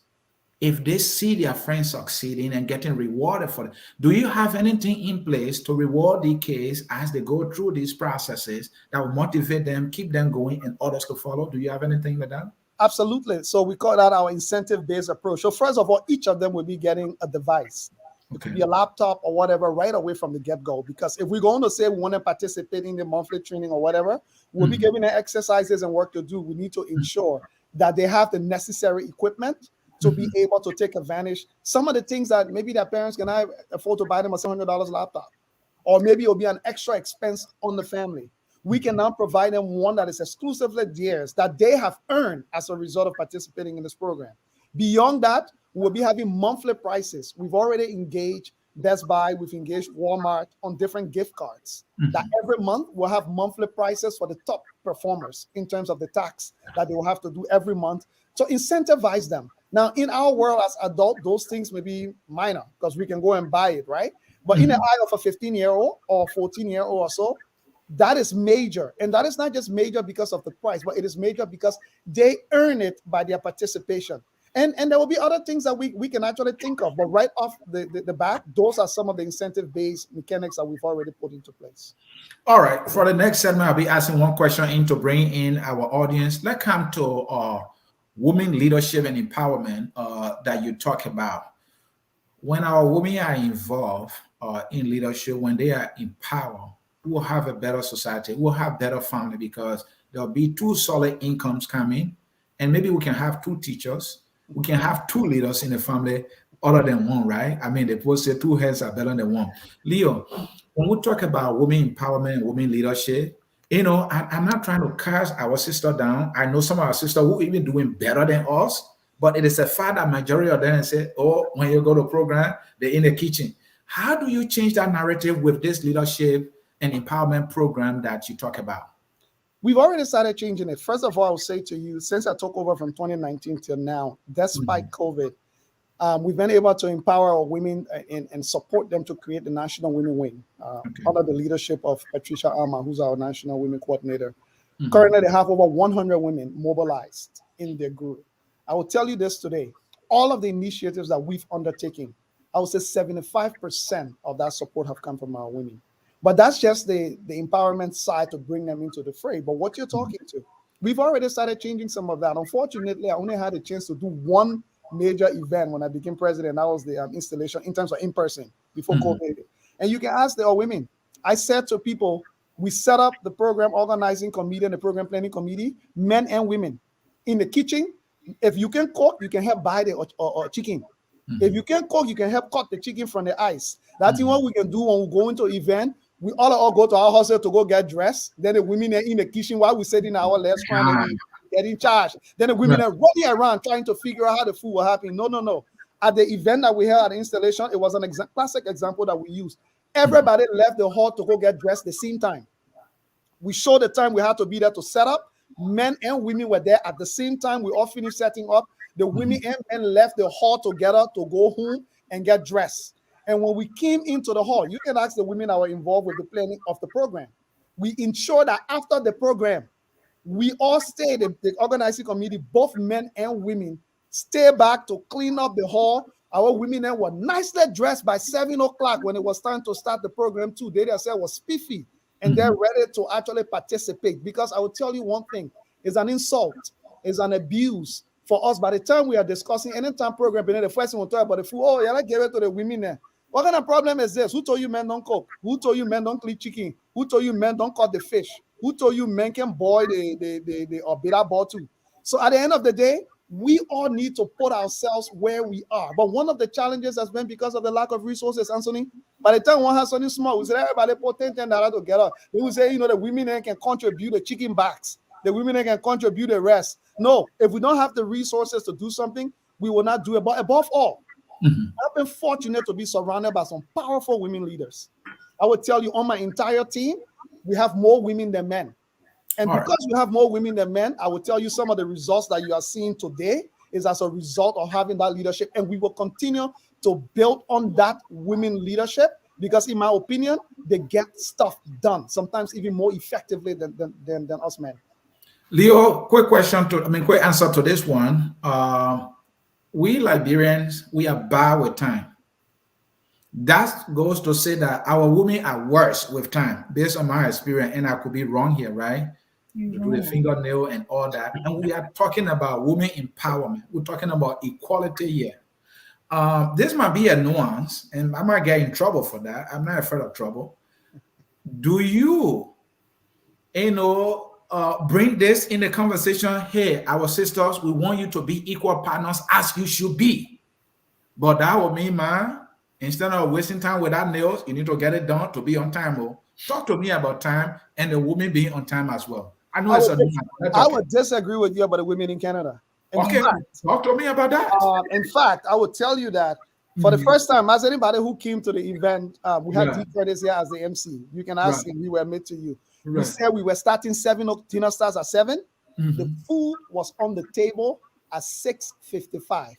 Speaker 1: if they see their friends succeeding and getting rewarded for it? Do you have anything in place to reward the kids as they go through these processes that will motivate them, keep them going, and others to follow? Do you have anything like that?
Speaker 4: Absolutely. So we call that our incentive-based approach. So first of all, each of them will be getting a device. It could be a laptop or whatever right away from the get-go. Because if we're going to say we want to participate in the monthly training or whatever, we'll be giving them exercises and work to do. We need to ensure that they have the necessary equipment to be able to take advantage. Some of the things that maybe their parents can afford to buy them a $700 laptop, or maybe it'll be an extra expense on the family. We can now provide them one that is exclusively theirs, that they have earned as a result of participating in this program. Beyond that, we'll be having monthly prices. We've already engaged Best Buy, we've engaged Walmart on different gift cards. That every month we'll have monthly prices for the top performers in terms of the tax that they will have to do every month to incentivize them. Now, in our world as adults, those things may be minor because we can go and buy it, right? But in the eye of a 15-year-old or 14-year-old or so, that is major. And that is not just major because of the price, but it is major because they earn it by their participation. And there will be other things that we can actually think of. But right off the bat, those are some of the incentive-based mechanics that we've already put into place.
Speaker 1: All right. For the next segment, I'll be asking one question in to bring in our audience. Let's come to women leadership and empowerment that you talk about. When our women are involved in leadership, when they are empowered, we'll have a better society, we'll have better family, because there'll be 2 solid incomes coming, and maybe we can have 2 teachers, we can have 2 leaders in the family other than one, right? I mean, they both say 2 heads are better than one. Leo, when we talk about women empowerment and women leadership, I'm not trying to cast our sister down. I know some of our sisters who are even doing better than us, but it is a fact that majority of them say, oh, when you go to program, they're in the kitchen. How do you change that narrative with this leadership and empowerment program that you talk about?
Speaker 4: We've already started changing it. First of all, I'll say to you, since I took over from 2019 till now, despite COVID, we've been able to empower our women and support them to create the National Women Wing under the leadership of Patricia Alma, who's our National Women Coordinator. Currently, they have over 100 women mobilized in their group. I will tell you this today. All of the initiatives that we've undertaken, I would say 75% of that support have come from our women. But that's just the empowerment side to bring them into the fray. But what you're talking to, we've already started changing some of that. Unfortunately, I only had a chance to do one major event when I became president. That was the installation in terms of in-person before COVID. And you can ask the women. I said to people, we set up the program organizing committee and the program planning committee, men and women. In the kitchen, if you can cook, you can help buy the chicken. If you can cook, you can help cut the chicken from the ice. That's what we can do when we go into an event. We all go to our hostel to go get dressed. Then the women are in the kitchen while we sit in our legs trying to get in charge. Then the women are running around trying to figure out how the food will happen. No. At the event that we had at the installation, it was an classic example that we used. Everybody left the hall to go get dressed the same time. We showed the time we had to be there to set up. Men and women were there at the same time. We all finished setting up. The women and men left the hall together to go home and get dressed. And when we came into the hall, you can ask the women that were involved with the planning of the program. We ensured that after the program, we all stayed, the organizing committee, both men and women, stay back to clean up the hall. Our women then were nicely dressed by 7 o'clock when it was time to start the program too. They themselves were spiffy and they're ready to actually participate. Because I will tell you one thing, it's an insult, it's an abuse for us. By the time we are discussing any time program, the first thing we'll talk about the food, oh, yeah, let's give it to the women there. What kind of problem is this? Who told you men don't cook? Who told you men don't clean chicken? Who told you men don't cut the fish? Who told you men can boil the or bitter ball too? So at the end of the day, we all need to put ourselves where we are. But one of the challenges has been because of the lack of resources, Anthony. By the time one has something small, we say everybody put $10 together. They will say, the women can contribute the chicken backs. The women can contribute the rest. No, if we don't have the resources to do something, we will not do it. But above all, I've been fortunate to be surrounded by some powerful women leaders. I would tell you on my entire team, we have more women than men. And because we have more women than men, I will tell you some of the results that you are seeing today is as a result of having that leadership. And we will continue to build on that women leadership because, in my opinion, they get stuff done, sometimes even more effectively than us men.
Speaker 1: Leo, quick answer to this one. We Liberians, we are bad with time. That goes to say that our women are worse with time, based on my experience, and I could be wrong here, right? To do the fingernail and all that. And we are talking about women empowerment. We're talking about equality here. This might be a nuance, and I might get in trouble for that. I'm not afraid of trouble. Do you bring this in the conversation? Hey, our sisters, we want you to be equal partners as you should be. But that would mean, man, instead of wasting time without nails, you need to get it done to be on time. Oh, talk to me about time and the women being on time as well. I know
Speaker 4: I would disagree with you about the women in Canada.
Speaker 1: Okay, talk to me about that.
Speaker 4: In fact, I would tell you that for the first time, as anybody who came to the event, we had Deep Curtis here as the MC. You can ask him, we were made to you. We said we were starting 7, dinner starts at 7. The food was on the table at 6:55.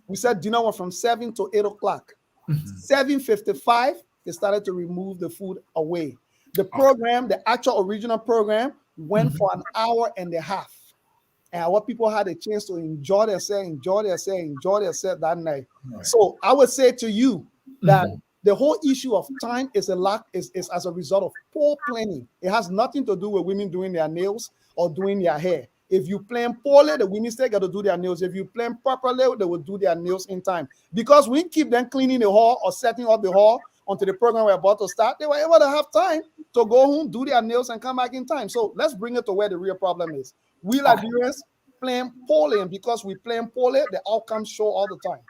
Speaker 4: We said dinner was from 7 to 8 o'clock. 7:55, they started to remove the food away. The program, the actual original program, went for an hour and a half. And our people had a chance to enjoy themselves that night. So I would say to you that the whole issue of time is as a result of poor planning. It has nothing to do with women doing their nails or doing their hair. If you plan poorly, the women still got to do their nails. If you plan properly, they will do their nails in time. Because we keep them cleaning the hall or setting up the hall until the program we're about to start, they were able to have time to go home, do their nails, and come back in time. So let's bring it to where the real problem is. We Liberians plan poorly, and because we plan poorly, the outcomes show all the time.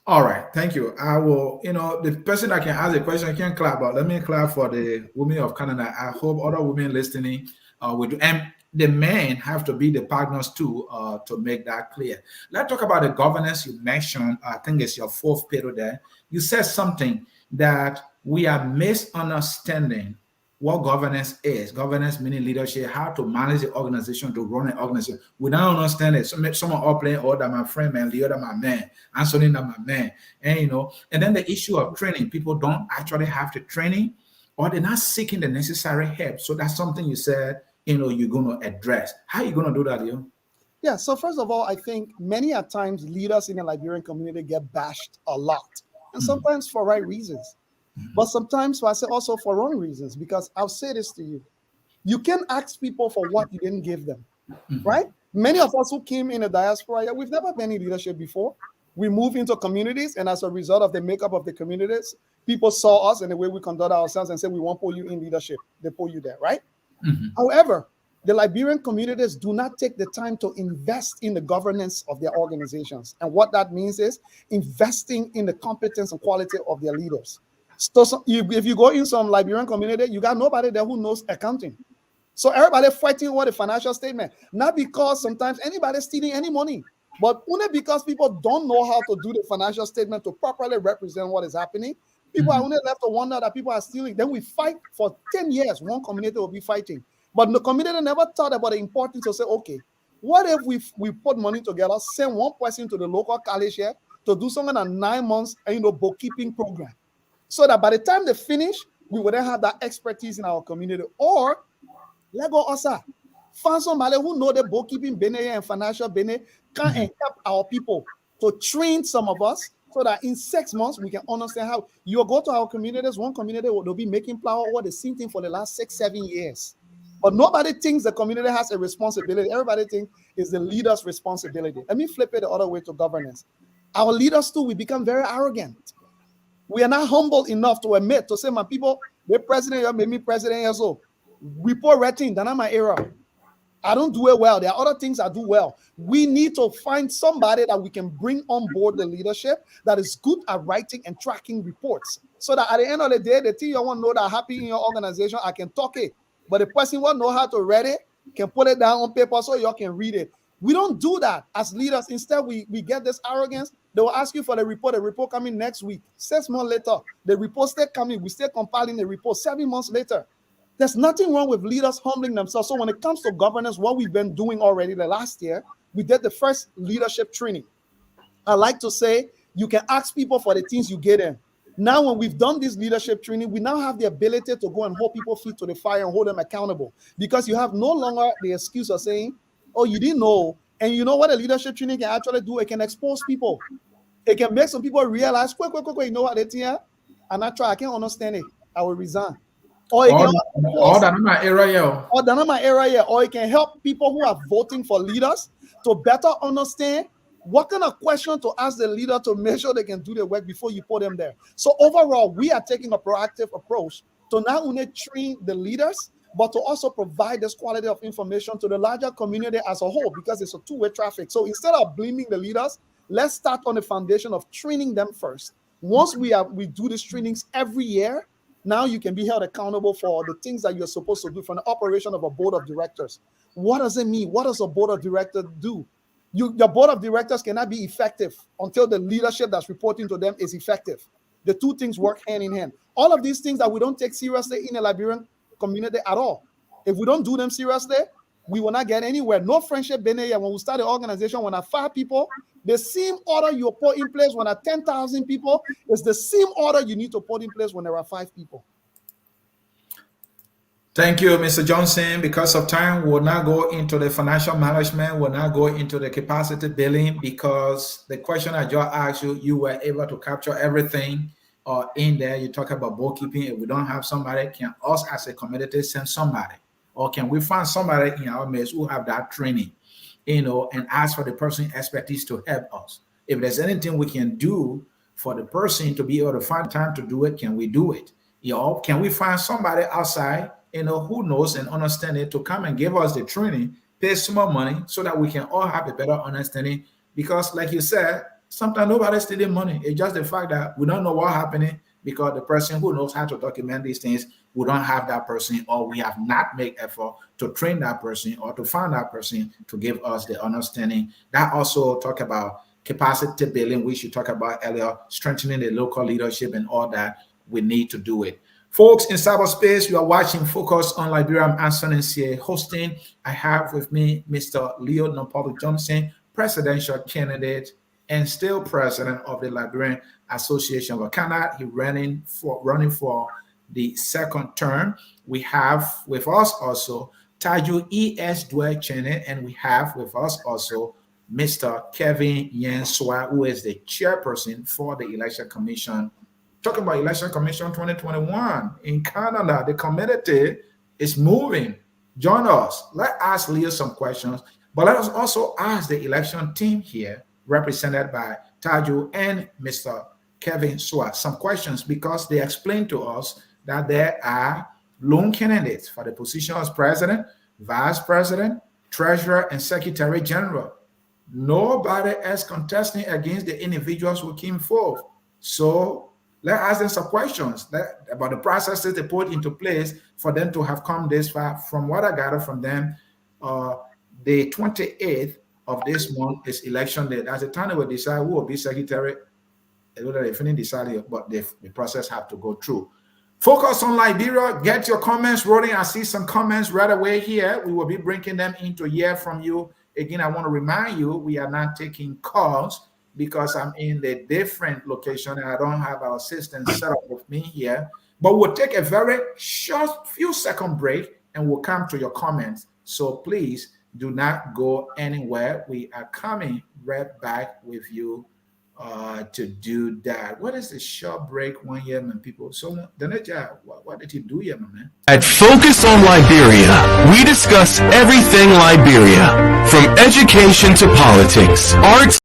Speaker 1: All right, thank you. I will, the person that can ask a question can clap, but let me clap for the women of Canada. I hope other women listening will do. And the men have to be the partners too to make that clear. Let's talk about the governance you mentioned. I think it's your fourth period there. You said something that we are misunderstanding what governance is. Governance meaning leadership, how to manage the organization, to run an organization. We don't understand it. Someone all playing, oh, that my friend, man, Leo, that my man, Anthony, that my man. And and then the issue of training. People don't actually have the training, or they're not seeking the necessary help. So that's something you said, you're going to address. How are you going to do that, Leo?
Speaker 4: Yeah, so first of all, I think many a times leaders in the Liberian community get bashed a lot, and sometimes for right reasons. But sometimes I say also for wrong reasons, because I'll say this to you. You can ask people for what you didn't give them, right? Many of us who came in the diaspora, we've never been in leadership before. We move into communities, and as a result of the makeup of the communities, people saw us and the way we conduct ourselves and said, we won't put you in leadership. They put you there, right? However, the Liberian communities do not take the time to invest in the governance of their organizations. And what that means is investing in the competence and quality of their leaders. So if you go in some Liberian community, you got nobody there who knows accounting. So everybody fighting over the financial statement, not because sometimes anybody's stealing any money, but only because people don't know how to do the financial statement to properly represent what is happening. People are only left to wonder that people are stealing. Then we fight for 10 years. One community will be fighting. But the community never thought about the importance of say, okay, what if we put money together, send one person to the local college here to do something in 9 months, bookkeeping program, so that by the time they finish, we would then have that expertise in our community. Or let go also find somebody who know the bookkeeping bene and financial bene can and help our people to train some of us so that in 6 months we can understand how you go to our communities. One community will be making flour or the same thing for the last 6-7 years. But nobody thinks the community has a responsibility. Everybody thinks it's the leader's responsibility. Let me flip it the other way to governance. Our leaders too, we become very arrogant. We are not humble enough to admit, to say, my people, the president, you made me president years old. Report rating, that's not my era. I don't do it well. There are other things I do well. We need to find somebody that we can bring on board the leadership that is good at writing and tracking reports. So that at the end of the day, the thing you want to know that happy in your organization, I can talk it. But the person who know how to read it can put it down on paper so you can read it. We don't do that as leaders. Instead, we get this arrogance. They will ask you for the report coming next week. 6 months later, the report still coming. We still compiling the report 7 months later. There's nothing wrong with leaders humbling themselves. So when it comes to governance, what we've been doing already the last year, we did the first leadership training. I like to say you can ask people for the things you get in. Now, when we've done this leadership training, we now have the ability to go and hold people feet to the fire and hold them accountable, because you have no longer the excuse of saying, oh, you didn't know. And you know what a leadership training can actually do? It can expose people. It can make some people realize, quick, you know what they think? And I can't understand it. I will resign. Or it can or it can help people who are voting for leaders to better understand what kind of question to ask the leader to make sure they can do the work before you put them there. So overall, we are taking a proactive approach to not only train the leaders, but to also provide this quality of information to the larger community as a whole, because it's a two-way traffic. So instead of blaming the leaders, let's start on the foundation of training them first. Once we do these trainings every year, now you can be held accountable for the things that you're supposed to do from the operation of a board of directors. What does it mean? What does a board of directors do? Your board of directors cannot be effective until the leadership that's reporting to them is effective. The two things work hand in hand. All of these things that we don't take seriously in the Liberian community at all. If we don't do them seriously, we will not get anywhere. No friendship been here. When we start the organization, when I 5 people, the same order you put in place when I 10,000 people is the same order you need to put in place when there are 5 people.
Speaker 1: Thank you, Mr. Johnson. Because of time, we'll not go into the financial management. We'll not go into the capacity building, because the question I just asked you, you were able to capture everything in there. You talk about bookkeeping. If we don't have somebody, can us as a community send somebody? Or can we find somebody in our midst who have that training, and ask for the person's expertise to help us? If there's anything we can do for the person to be able to find time to do it, can we do it? Can we find somebody outside, who knows and understands it, to come and give us the training, pay some more money so that we can all have a better understanding? Because like you said, sometimes nobody's stealing money. It's just the fact that we don't know what's happening, because the person who knows how to document these things, we don't have that person, or we have not made effort to train that person or to find that person to give us the understanding. That also talk about capacity building, which you talked about earlier, strengthening the local leadership and all that. We need to do it. Folks, in cyberspace, you are watching Focus on Liberia. I'm Anson NCA hosting. I have with me Mr. Leo Nompolo Johnson, presidential candidate and still president of the Liberian Association of Canada. He's running for the second term. We have with us also Taju E.S. Dwell Chene, and we have with us also Mr. Kevin Yansua, who is the chairperson for the Election Commission. Talking about Election Commission 2021 in Canada, the community is moving. Join us. Let us Leo some questions, but let us also ask the election team here, represented by Taju and Mr. Kevin Swat, some questions, because they explained to us that there are lone candidates for the position as president, vice president, treasurer, and secretary general. Nobody else contesting against the individuals who came forth. So let's ask them some questions about the processes they put into place for them to have come this far. From what I gathered from them, the 28th of this month is election day. That's the time they will decide who will be secretary. They finish deciding, but the process have to go through. Focus on Liberia. Get your comments rolling. I see some comments right away here. We will be bringing them in to hear from you. Again, I want to remind you, we are not taking calls because I'm in the different location and I don't have our assistant set up with me here. But we'll take a very short few second break and we'll come to your comments. So please do not go anywhere. We are coming right back with you to do that. What is the short break 1 year, man, people? So, Daneja, what did you do here, my man?
Speaker 5: At Focus on Liberia, we discuss everything Liberia, from education to politics, arts.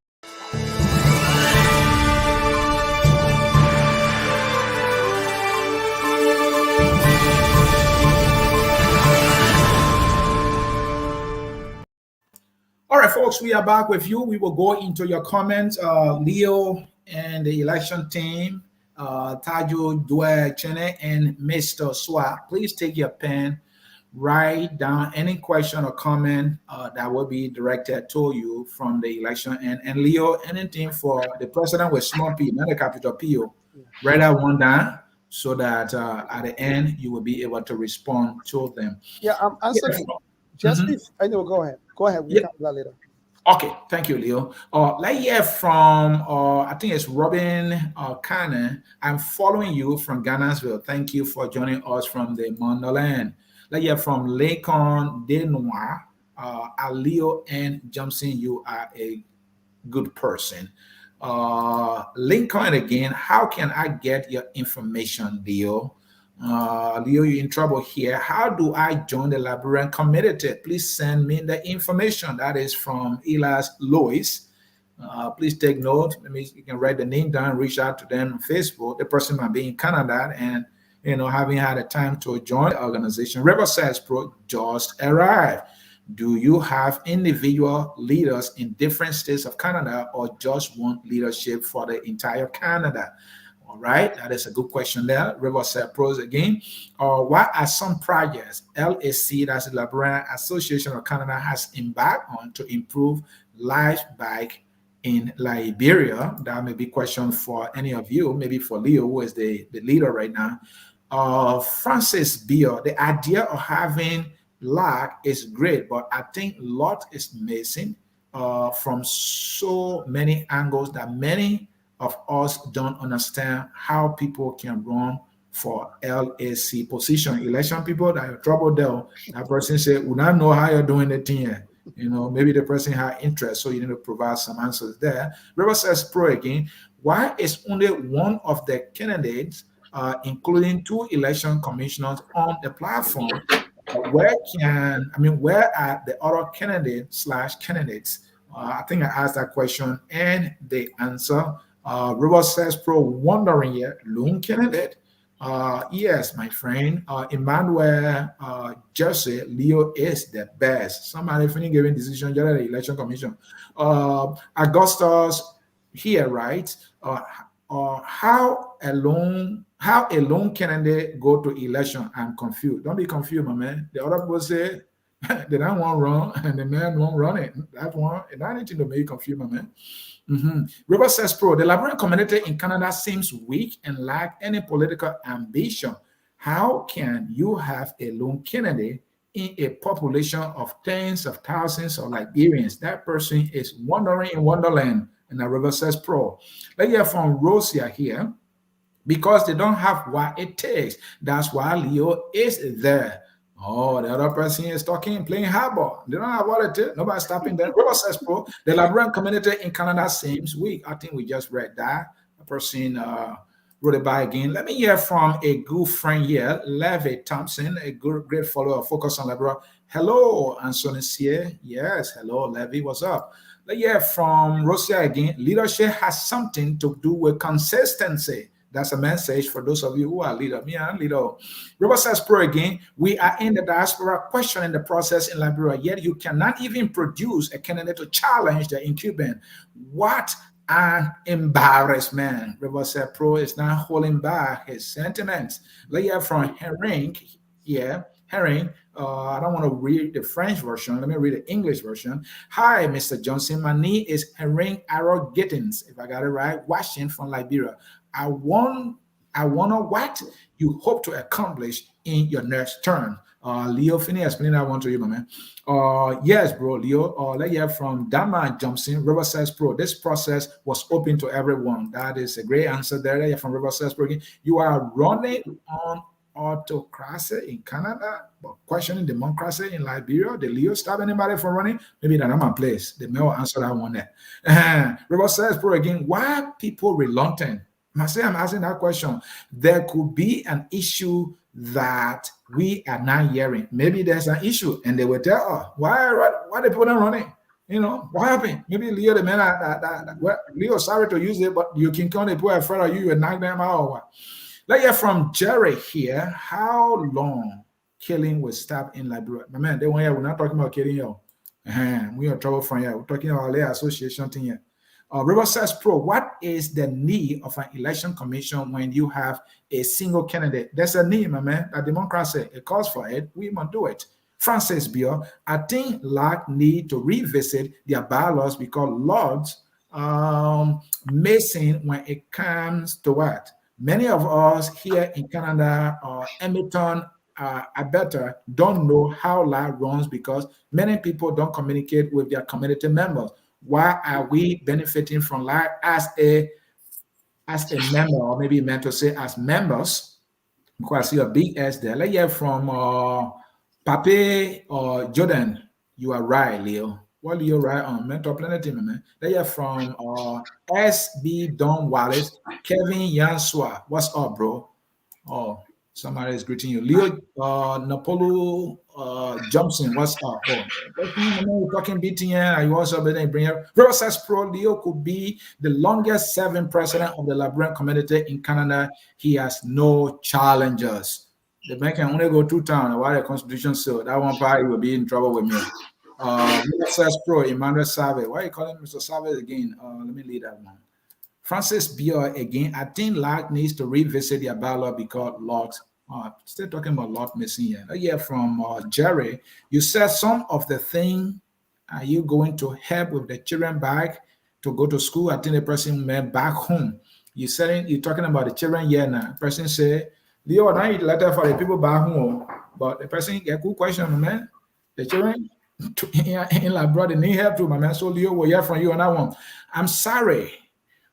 Speaker 1: All right, folks, we are back with you. We will go into your comments. Leo and the election team, Tajo Dwe Chene and Mr. Swa, please take your pen, write down any question or comment that will be directed to you from the election. And Leo, anything for the president with small p, not a capital P, write that one down so that at the end you will be able to respond to them.
Speaker 4: Yeah, I'm answering. Just I know. Go ahead. Go ahead. We'll come to that later.
Speaker 1: Okay, thank you, Leo. Let's hear from, I think it's Robin Kane. I'm following you from Ghanansville. Thank you for joining us from the Mondoland. Let's hear from Lincoln Denoir. Leo and Johnson, you are a good person. Lincoln again, how can I get your information, Leo? Leo, you're in trouble here. How do I join the Liberian community? Please send me the information. That is from Elias Lois. Please take note. Maybe you can write the name down, reach out to them on Facebook. The person might be in Canada and having had a time to join the organization. Riverside Pro just arrived. Do you have individual leaders in different states of Canada or just want leadership for the entire Canada? All right, that is a good question there. Riverside Pros again. What are some projects LAC, that's the Liberian Association of Canada, has embarked on to improve life back in Liberia? That may be a question for any of you, maybe for Leo, who is the leader right now. Francis Beal, the idea of having LAC is great, but I think a lot is missing from so many angles that many of us don't understand how people can run for LAC position. Election people that are trouble there, that person said, we don't know how you're doing the thing here. Maybe the person had interest, so you need to provide some answers there. Riverside Pro again, why is only one of the candidates, including 2 election commissioners on the platform? Where are the other candidates? I think I asked that question and the answer. Riverside Pro wondering here, lone candidate? Yes, my friend. Emmanuel Jesse, Leo is the best. Somebody finna giving decision, the election commission. Augustus here, right? How a lone candidate go to election? I'm confused. Don't be confused, my man. The other people say they don't want to run, and the man won't run it. That one, and I need to make you confused, my man. Riverside Pro, the Liberian community in Canada seems weak and lack any political ambition. How can you have a lone candidate in a population of tens of thousands of Liberians? That person is wandering in Wonderland in the Riverside Pro. Let's hear from Rosia here. Because they don't have what it takes. That's why Leo is there. Oh, the other person is talking, playing hardball. They don't have what it takes. Nobody's stopping them. Riverside Pro, the Liberian community in Canada seems weak. I think we just read that. A person wrote it by again. Let me hear from a good friend here, Levy Thompson, a great follower of Focus on Liberia. Hello, Anthony here. Yes, hello, Levy. What's up? Let's hear from Rosia again. Leadership has something to do with consistency. That's a message for those of you who are leader. Me, I'm leader. Riverside Pro again. We are in the diaspora questioning the process in Liberia, yet you cannot even produce a candidate to challenge the incumbent. What an embarrassment. Riverside Pro is not holding back his sentiments. Let's hear from Herring. Yeah, Herring. I don't want to read the French version. Let me read the English version. Hi, Mr. Johnson. My name is Herring Arrow Gittins, if I got it right, watching from Liberia. I want I wonder what you hope to accomplish in your next term. Leo, finish explaining that one to you, my man. Yes, bro, Leo. Let's hear from Dama Johnson, Riverside Pro. This process was open to everyone. That is a great answer there. Let's hear from Riverside Pro again. You are running on autocracy in Canada, but questioning democracy in Liberia. Did Leo stop anybody from running? Maybe that's not my place. The mail answer that one there. Riverside Pro again. Why are people reluctant? I'm asking that question. There could be an issue that we are not hearing. Maybe there's an issue, and they will tell us why the people not running. What happened? Maybe Leo, the man well, Leo, sorry to use it, but you can count the people afraid of you and knock them out or what? Let's hear from Jerry here. How long killing will stop in Liberia? My man, we're not talking about killing you. We are trouble from here. We're talking about the association thing here. Riverside Pro, what is the need of an election commission when you have a single candidate? There's a need, my man. A democracy, it calls for it. We must do it. Francis Bill, I think LAC need to revisit their bylaws because laws missing when it comes to what? Many of us here in Canada or Edmonton, Alberta, don't know how LAC runs because many people don't communicate with their community members. Why are we benefiting from LAC as a member, or maybe meant to say as members? Because I see a big S there. Let's hear from Pape or Jordan. You are right, Leo. What Leo right on? Mentor Planet, man. Let's hear from SB Don Wallace, Kevin Yansua. What's up, bro? Oh, somebody is greeting you. Leo Napolo Johnson, what's up? Oh, talking BTN. You also better bring up Riverside Pro. Leo could be the longest serving president of the Liberian community in Canada. He has no challengers. The man can only go 2 times while the constitution so that one party will be in trouble with me. Riverside Pro, Emmanuel Savage. Why are you calling Mr. Savage again? Let me leave that one. Francis Bior again. I think LAC needs to revisit their bylaw because lot. Still talking about lot missing here. Yeah, from Jerry. You said some of the thing. Are you going to help with the children back to go to school? I think the person meant back home. You're talking about the children here now. The person said, Leo, I need a letter for the people back home. But the person get a good question, man. The children in Labrador, they need help too, my man. So Leo, we'll hear from you on that one. I'm sorry.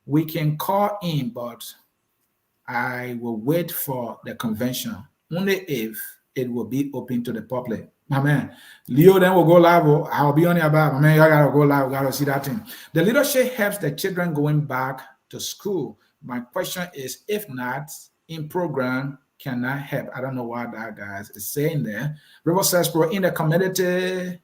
Speaker 1: We can call in, but I will wait for the convention only if it will be open to the public. My man, Leo then will go live. I'll be on your back. My man, you gotta go live. We gotta see that thing. The leadership helps the children going back to school. My question is, if not, in program cannot help. I don't know what that guy is saying there. Riverside Pro in the community.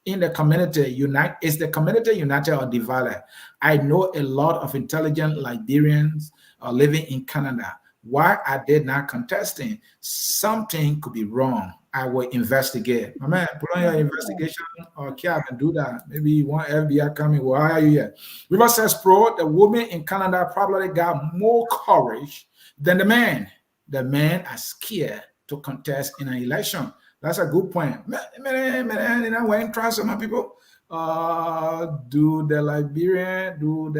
Speaker 1: Unite is the community united or divided? I know a lot of intelligent Liberians are living in Canada. Why are they not contesting? Something could be wrong. I will investigate. My man, put on your investigation or care and do that. Maybe you want FBI coming. Why are you here? Riverside Pro, the women in Canada probably got more courage than the men. The men are scared to contest in an election. That's a good point. Man, wearing trousers, my people. Do the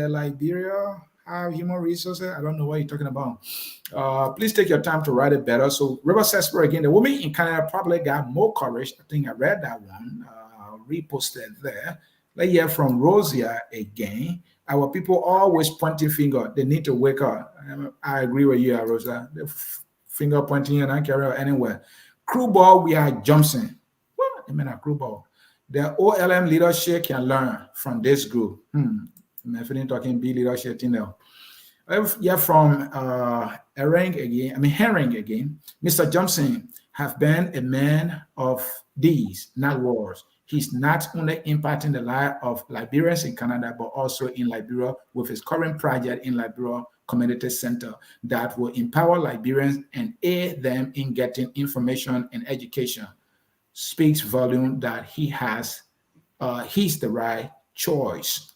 Speaker 1: Liberia have human resources? I don't know what you're talking about. Please take your time to write it better. So Riverside Spur again, the woman in Canada probably got more courage. I think I read that one. Reposted there. Let's hear from Rosia again. Our people always pointing finger. They need to wake up. I agree with you, Rosa. The finger pointing and I carry out anywhere. Crew ball, we are Johnson. What? I mean, a crew ball. The OLM leadership can learn from this group. I'm feeling talking B leadership thing now. Yeah, from Herring again. Mr. Johnson have been a man of deeds, not wars. He's not only impacting the life of Liberians in Canada, but also in Liberia with his current project in Liberia Community Center that will empower Liberians and aid them in getting information and education. Speaks volume that he's the right choice.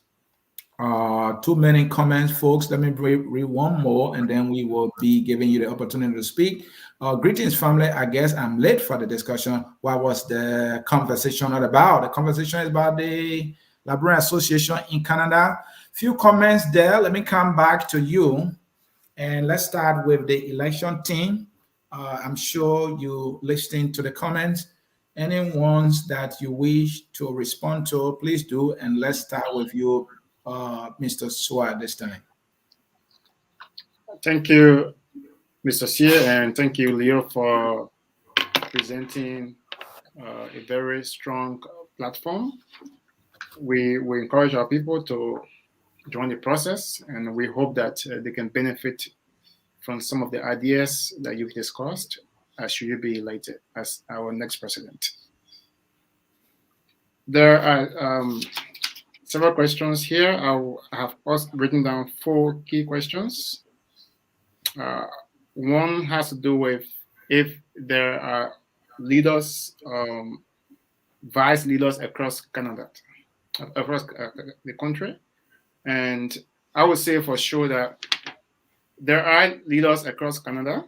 Speaker 1: Too many comments, folks. Let me read one more, and then we will be giving you the opportunity to speak. Greetings, family. I guess I'm late for the discussion. What was the conversation all about? The conversation is about the Liberian Association in Canada. Few comments there. Let me come back to you. And let's start with the election team. I'm sure you listened to the comments. Any ones that you wish to respond to, please do. And let's start with you, Mr. Swat, this time.
Speaker 3: Thank you, Mr. Sear, and thank you, Leo, for presenting a very strong platform. We encourage our people to join the process, and we hope that they can benefit from some of the ideas that you've discussed should you be elected as our next president. There are several questions here. I have written down 4 key questions. One has to do with if there are leaders, vice leaders across Canada, across the country. And I would say for sure that there are leaders across Canada.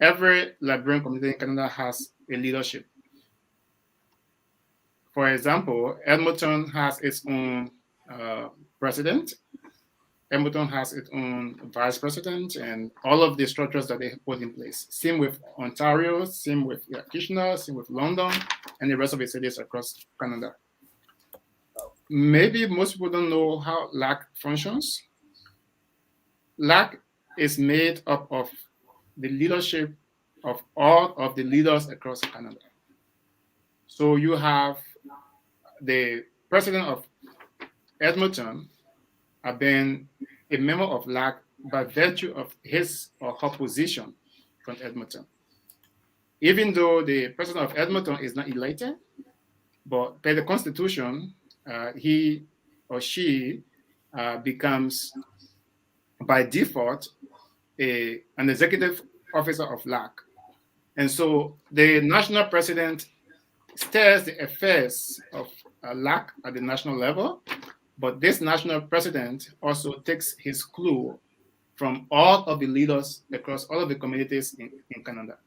Speaker 3: Every Liberian community in Canada has a leadership. For example, Edmonton has its own president. Edmonton has its own vice president, and all of the structures that they put in place. Same with Ontario, same with Kitchener, same with London, and the rest of the cities across Canada. Maybe most people don't know how LAC functions. LAC is made up of the leadership of all of the leaders across Canada. So you have the president of Edmonton have been a member of LAC by virtue of his or her position from Edmonton. Even though the president of Edmonton is not elected, but by the Constitution, he or she becomes by default an executive officer of LAC. And so the national president steers the affairs of LAC at the national level, but this national president also takes his clue from all of the leaders across all of the communities in Canada.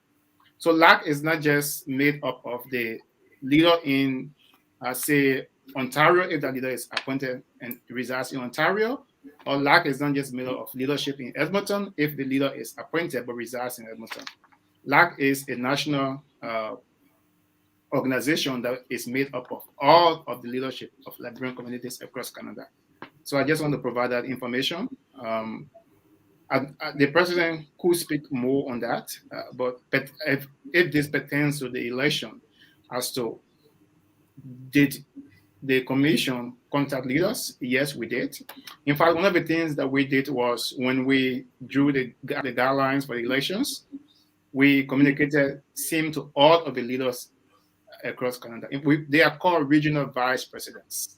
Speaker 3: So LAC is not just made up of the leader in, say, Ontario, if that leader is appointed and resides in Ontario, or LAC is not just made up of leadership in Edmonton if the leader is appointed but resides in Edmonton. LAC is a national organization that is made up of all of the leadership of Liberian communities across Canada. So I just want to provide that information. The president could speak more on that, but if this pertains to the election, as to did the commission contact leaders? Yes, we did. In fact, one of the things that we did was when we drew the guidelines for the elections, we communicated same to all of the leaders across Canada. They are called regional vice presidents,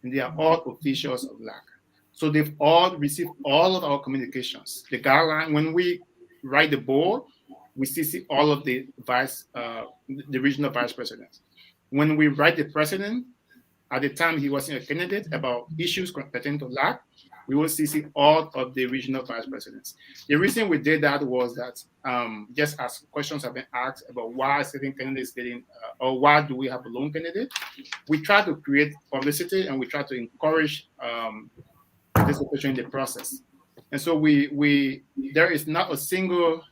Speaker 3: and they are all officials of LAC. So they've all received all of our communications. The guideline, when we write the board, we see all of the regional vice presidents. When we write the president, at the time he wasn't a candidate about issues pertaining to LAC, we will see all of the regional vice presidents. The reason we did that was that just as questions have been asked about why certain candidates getting, or why do we have a lone candidate, we try to create publicity and we try to encourage participation in the process. And so there is not a single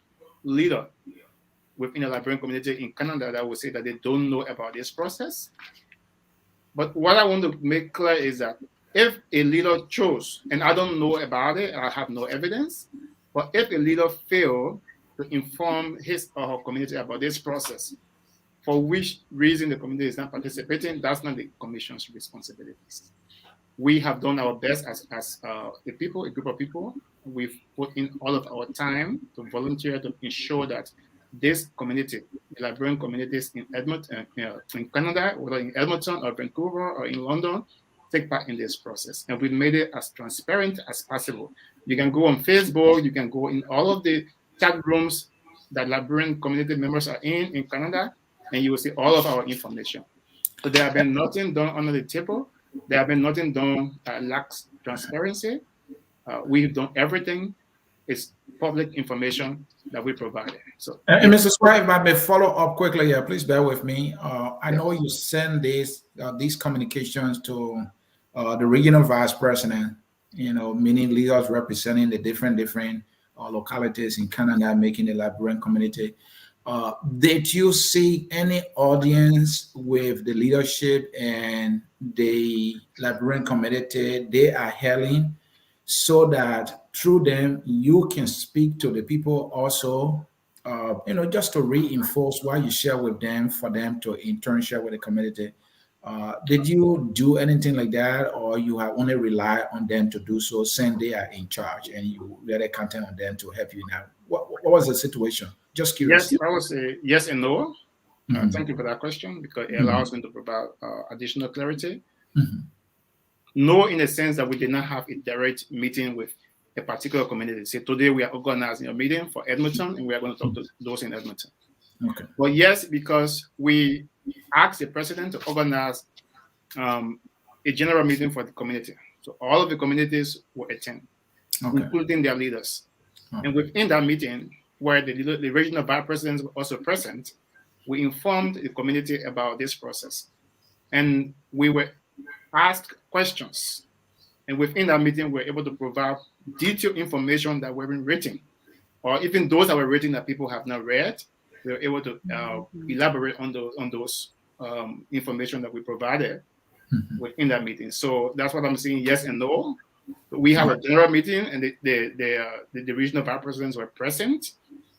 Speaker 3: leader within the Liberian community in Canada that would say that they don't know about this process. But what I want to make clear is that if a leader chose, and I don't know about it, I have no evidence, but if a leader failed to inform his or her community about this process, for which reason the community is not participating, that's not the commission's responsibilities. We have done our best as a group of people. We've put in all of our time to volunteer to ensure that this community, the Liberian communities in Edmonton, in Canada, whether in Edmonton or Vancouver or in London, take part in this process. And we've made it as transparent as possible. You can go on Facebook, you can go in all of the chat rooms that Liberian community members are in Canada, and you will see all of our information. So there have been nothing done under the table. There have been nothing done that lacks transparency. We've done everything. It's public information that we provided. So,
Speaker 1: and Mr. Swire, if I may follow up quickly here, please bear with me. I know you send these communications to the regional vice president, meaning leaders representing the different localities in Canada, making a Liberian community. Did you see any audience with the leadership and the Liberian community they are hailing, so that through them you can speak to the people also, just to reinforce what you share with them for them to in turn share with the community? Did you do anything like that, or you have only rely on them to do so since they are in charge and you really counting on them to help you now? What was the situation? Just curious.
Speaker 3: Yes, I would say yes and no.
Speaker 1: Mhm.
Speaker 3: Thank you for that question because it
Speaker 1: Mhm.
Speaker 3: allows me to provide additional clarity.
Speaker 1: Mhm.
Speaker 3: No, in the sense that we did not have a direct meeting with a particular community. Say today we are organizing a meeting for Edmonton and we are going to talk to those in Edmonton.
Speaker 1: Okay.
Speaker 3: But yes, because we asked the president to organize a general meeting for the community. So all of the communities will attend,
Speaker 1: Okay.
Speaker 3: including their leaders.
Speaker 1: Oh.
Speaker 3: And within that meeting, where the regional vice presidents were also present, we informed the community about this process. And we were asked questions. And within that meeting, we were able to provide detailed information that were in written, or even those that were written that people have not read. We were able to elaborate on those information that we provided
Speaker 1: Mhm.
Speaker 3: within that meeting. So that's what I'm saying. Yes and no. We had a general meeting, and the regional vice presidents were present,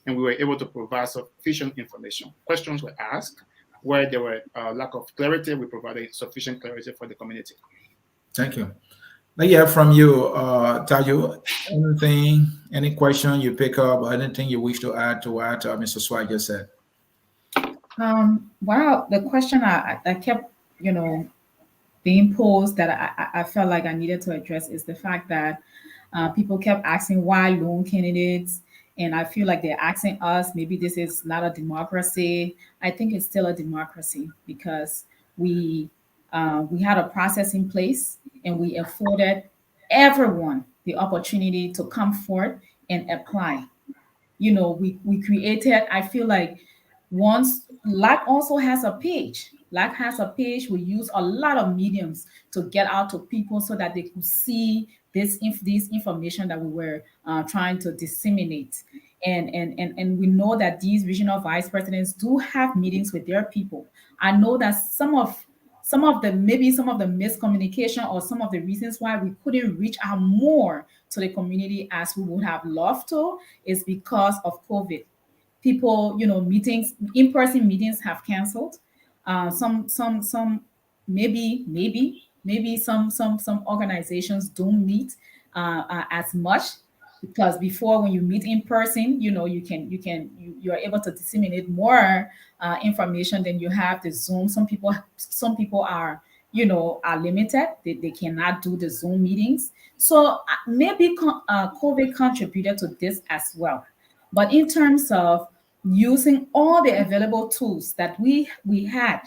Speaker 3: and we were able to provide sufficient information. Questions were asked where there were lack of clarity. We provided sufficient clarity for the community.
Speaker 1: Thank you. Let me hear from you, Tayo. Anything, any question you pick up, or anything you wish to add to what Mr. Swag just said?
Speaker 2: Wow, the question I kept, being posed that I felt like I needed to address is the fact that people kept asking why lone candidates. And I feel like they're asking us, maybe this is not a democracy. I think it's still a democracy because we we had a process in place and we afforded everyone the opportunity to come forth and apply. We created, I feel like once LAC also has a page. LAC has a page. We use a lot of mediums to get out to people so that they could see this information that we were trying to disseminate. And we know that these regional vice presidents do have meetings with their people. I know that some of the miscommunication or some of the reasons why we couldn't reach out more to the community as we would have loved to is because of COVID. People, meetings, in-person meetings have canceled. Some maybe some organizations don't meet as much because before when you meet in person, you're able to disseminate more information than you have the Zoom. Some people are limited. They cannot do the Zoom meetings. So maybe COVID contributed to this as well. But in terms of using all the available tools that we had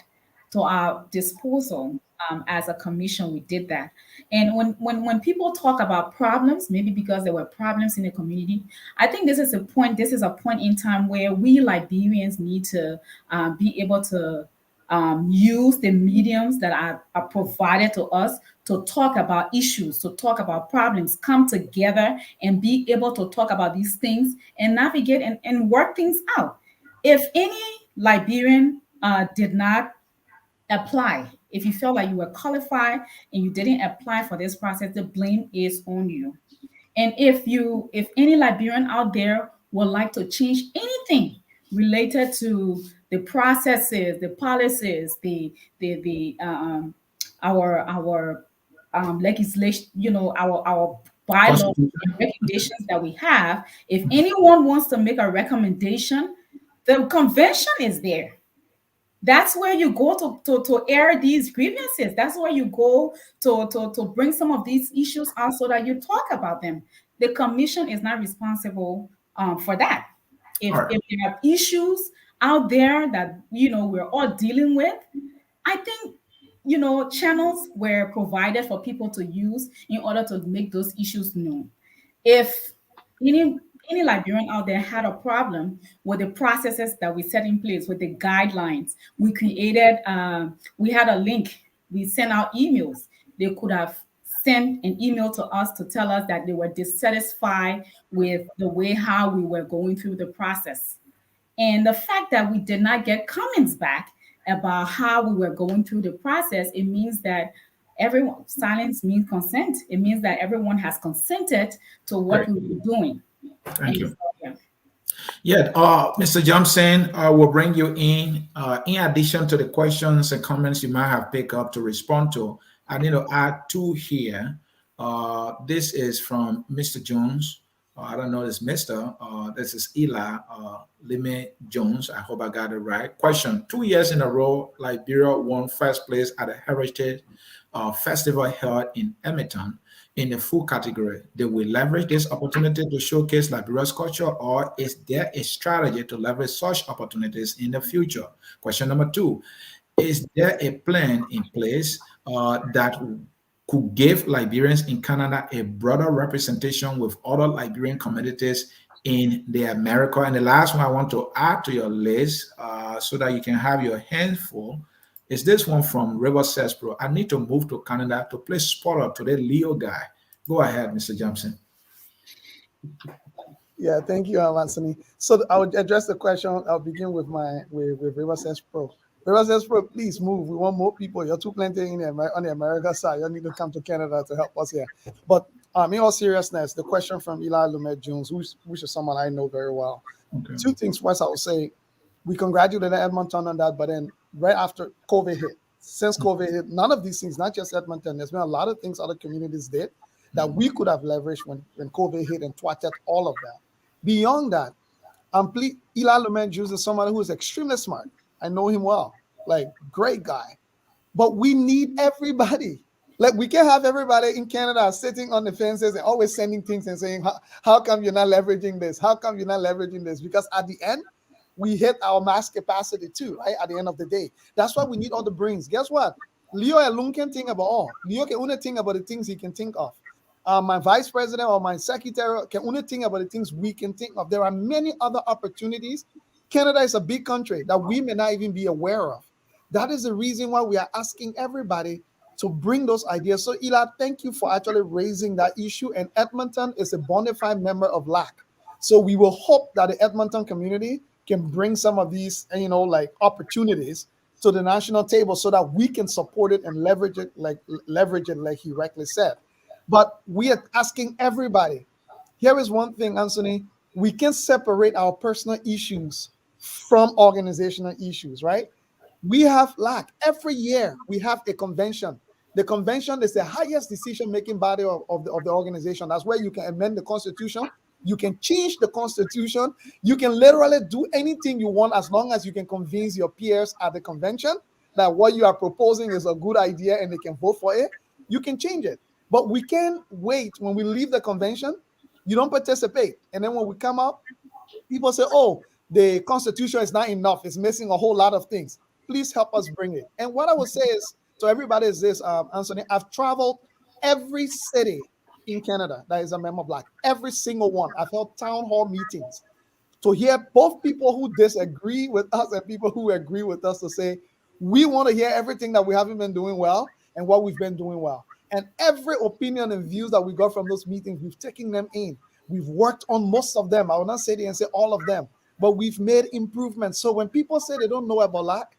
Speaker 2: to our disposal, as a commission, we did that. And when people talk about problems, maybe because there were problems in the community, I think this is a point. This is a point in time where we Liberians need to be able to use the mediums that are provided to us to talk about issues, to talk about problems, come together and be able to talk about these things and navigate and work things out. If any Liberian did not apply, if you felt like you were qualified and you didn't apply for this process, the blame is on you. And if any Liberian out there would like to change anything related to the processes, the policies, the our legislation, our bylaws and recommendations that we have, if anyone wants to make a recommendation, the convention is there. That's where you go to air these grievances. That's where you go to bring some of these issues out so that you talk about them. The commission is not responsible for that. If,
Speaker 1: All right.
Speaker 2: if there are issues out there that we're all dealing with, I think channels were provided for people to use in order to make those issues known. If any any Liberian out there had a problem with the processes that we set in place, with the guidelines, we created, we had a link, we sent out emails. They could have sent an email to us to tell us that they were dissatisfied with the way how we were going through the process. And the fact that we did not get comments back about how we were going through the process, it means that everyone silence means consent. It means that everyone has consented to what
Speaker 1: Great.
Speaker 2: we were doing.
Speaker 1: Thank you.
Speaker 2: So, yeah.
Speaker 1: Yeah, Mr. Johnson, will bring you in addition to the questions and comments you might have picked up to respond to, I need to add two here. This is from Mr. Jones. I don't know this Mr. This is Eli Lime Jones. I hope I got it right. Question: 2 years in a row, Liberia won first place at a Heritage Festival held in Edmonton in the food category. They will leverage this opportunity to showcase Liberia's culture, or is there a strategy to leverage such opportunities in the future? Question number two: is there a plan in place that could give Liberians in Canada a broader representation with other Liberian communities in the America? And the last one I want to add to your list so that you can have your hands full is this one from River Cesspro. I need to move to Canada to play spoiler to the Leo guy. Go ahead, Mr. Johnson.
Speaker 4: Yeah, thank you, Anthony. So I would address the question. I'll begin with with River Pro. River Pro, please move. We want more people. You're too plenty on the America side. You need to come to Canada to help us here. But in all seriousness, the question from Eli Lumet Jones, which is someone I know very well. Okay. Two things. First, I would say we congratulated Edmonton on that, but then right after COVID hit, since COVID hit, none of these things, not just Edmonton, there's been a lot of things other communities did that we could have leveraged when COVID hit and thwarted all of that. Beyond that, Eli Lumet Jones is someone who is extremely smart. I know him well, like great guy. But we need everybody. Like we can't have everybody in Canada sitting on the fences and always sending things and saying, how come you're not leveraging this? How come you're not leveraging this? Because at the end, we hit our mass capacity too, right? At the end of the day. That's why we need all the brains. Guess what? Leo alone can think about all. Leo can only think about the things he can think of. My vice president or my secretary can only think about the things we can think of. There are many other opportunities. Canada is a big country that we may not even be aware of. That is the reason why we are asking everybody to bring those ideas. So, Eli, thank you for actually raising that issue. And Edmonton is a bona fide member of LAC. So we will hope that the Edmonton community can bring some of these, like opportunities to the national table so that we can support it and leverage it like he rightly said. But we are asking everybody. Here is one thing, Anthony. We can separate our personal issues from organizational issues, right? We have LAC. Every year, we have a convention. The convention is the highest decision-making body of the organization. That's where you can amend the constitution. You can change the constitution. You can literally do anything you want as long as you can convince your peers at the convention that what you are proposing is a good idea and they can vote for it. You can change it. But we can't wait when we leave the convention. You don't participate. And then when we come out, people say, oh, the constitution is not enough. It's missing a whole lot of things. Please help us bring it. And what I would say is, to everybody is this, Anthony, I've traveled every city in Canada that is a member of LAC, every single one. I've held town hall meetings to hear both people who disagree with us and people who agree with us to say, we want to hear everything that we haven't been doing well and what we've been doing well. And every opinion and views that we got from those meetings, we've taken them in. We've worked on most of them. I will not say they and say all of them, but we've made improvements. So when people say they don't know about LAC,